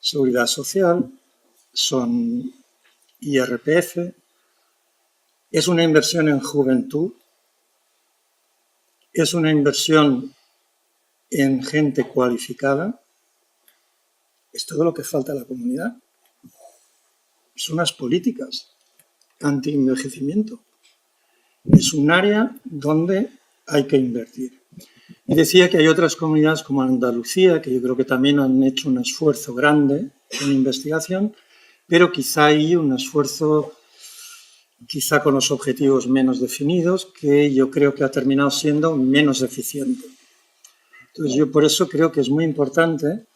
seguridad social, son IRPF, es una inversión en juventud, es una inversión en gente cualificada, es todo lo que falta a la comunidad. Son las políticas anti-envejecimiento. Es un área donde hay que invertir. Y decía que hay otras comunidades como Andalucía, que yo creo que también han hecho un esfuerzo grande en investigación, pero quizá hay un esfuerzo, quizá con los objetivos menos definidos, que yo creo que ha terminado siendo menos eficiente. Entonces yo por eso creo que es muy importante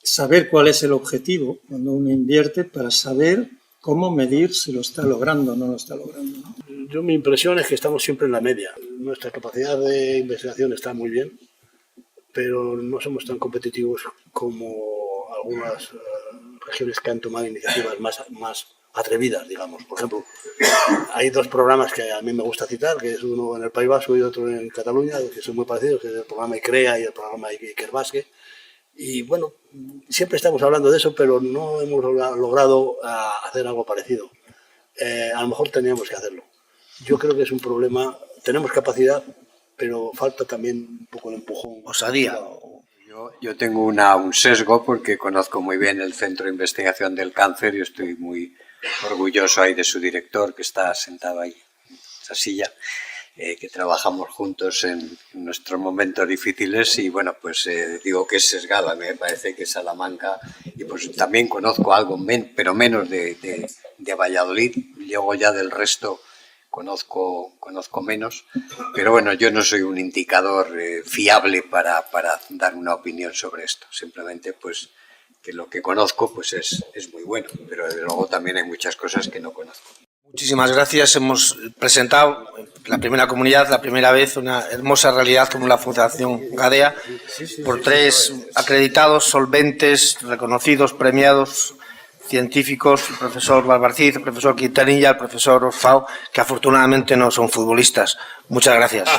saber cuál es el objetivo cuando uno invierte para saber cómo medir si lo está logrando o no lo está logrando, ¿no? Mi impresión es que estamos siempre en la media. Nuestra capacidad de investigación está muy bien, pero no somos tan competitivos como algunas regiones que han tomado iniciativas más atrevidas, digamos. Por ejemplo, hay dos programas que a mí me gusta citar, que es uno en el País Vasco y otro en Cataluña, que son muy parecidos, que es el programa ICREA y el programa Ikerbasque. Y bueno, siempre estamos hablando de eso, pero no hemos logrado hacer algo parecido. A lo mejor teníamos que hacerlo. Yo creo que es un problema, tenemos capacidad, pero falta también un poco el empujón. Osadía. Yo tengo un sesgo porque conozco muy bien el Centro de Investigación del Cáncer y estoy muy orgulloso ahí de su director, que está sentado ahí en esa silla, que trabajamos juntos en nuestros momentos difíciles y bueno, pues digo que es sesgada, me parece que Salamanca, y pues también conozco algo, pero menos de Valladolid, luego ya del resto conozco menos, pero bueno, yo no soy un indicador fiable para dar una opinión sobre esto, simplemente pues que lo que conozco pues es muy bueno, pero desde luego también hay muchas cosas que no conozco. Muchísimas gracias. Hemos presentado la primera comunidad, la primera vez, una hermosa realidad como la Fundación Gadea, por tres acreditados, solventes, reconocidos, premiados, científicos, el profesor Barbarcid, el profesor Quintanilla, el profesor Orfao, que afortunadamente no son futbolistas. Muchas gracias.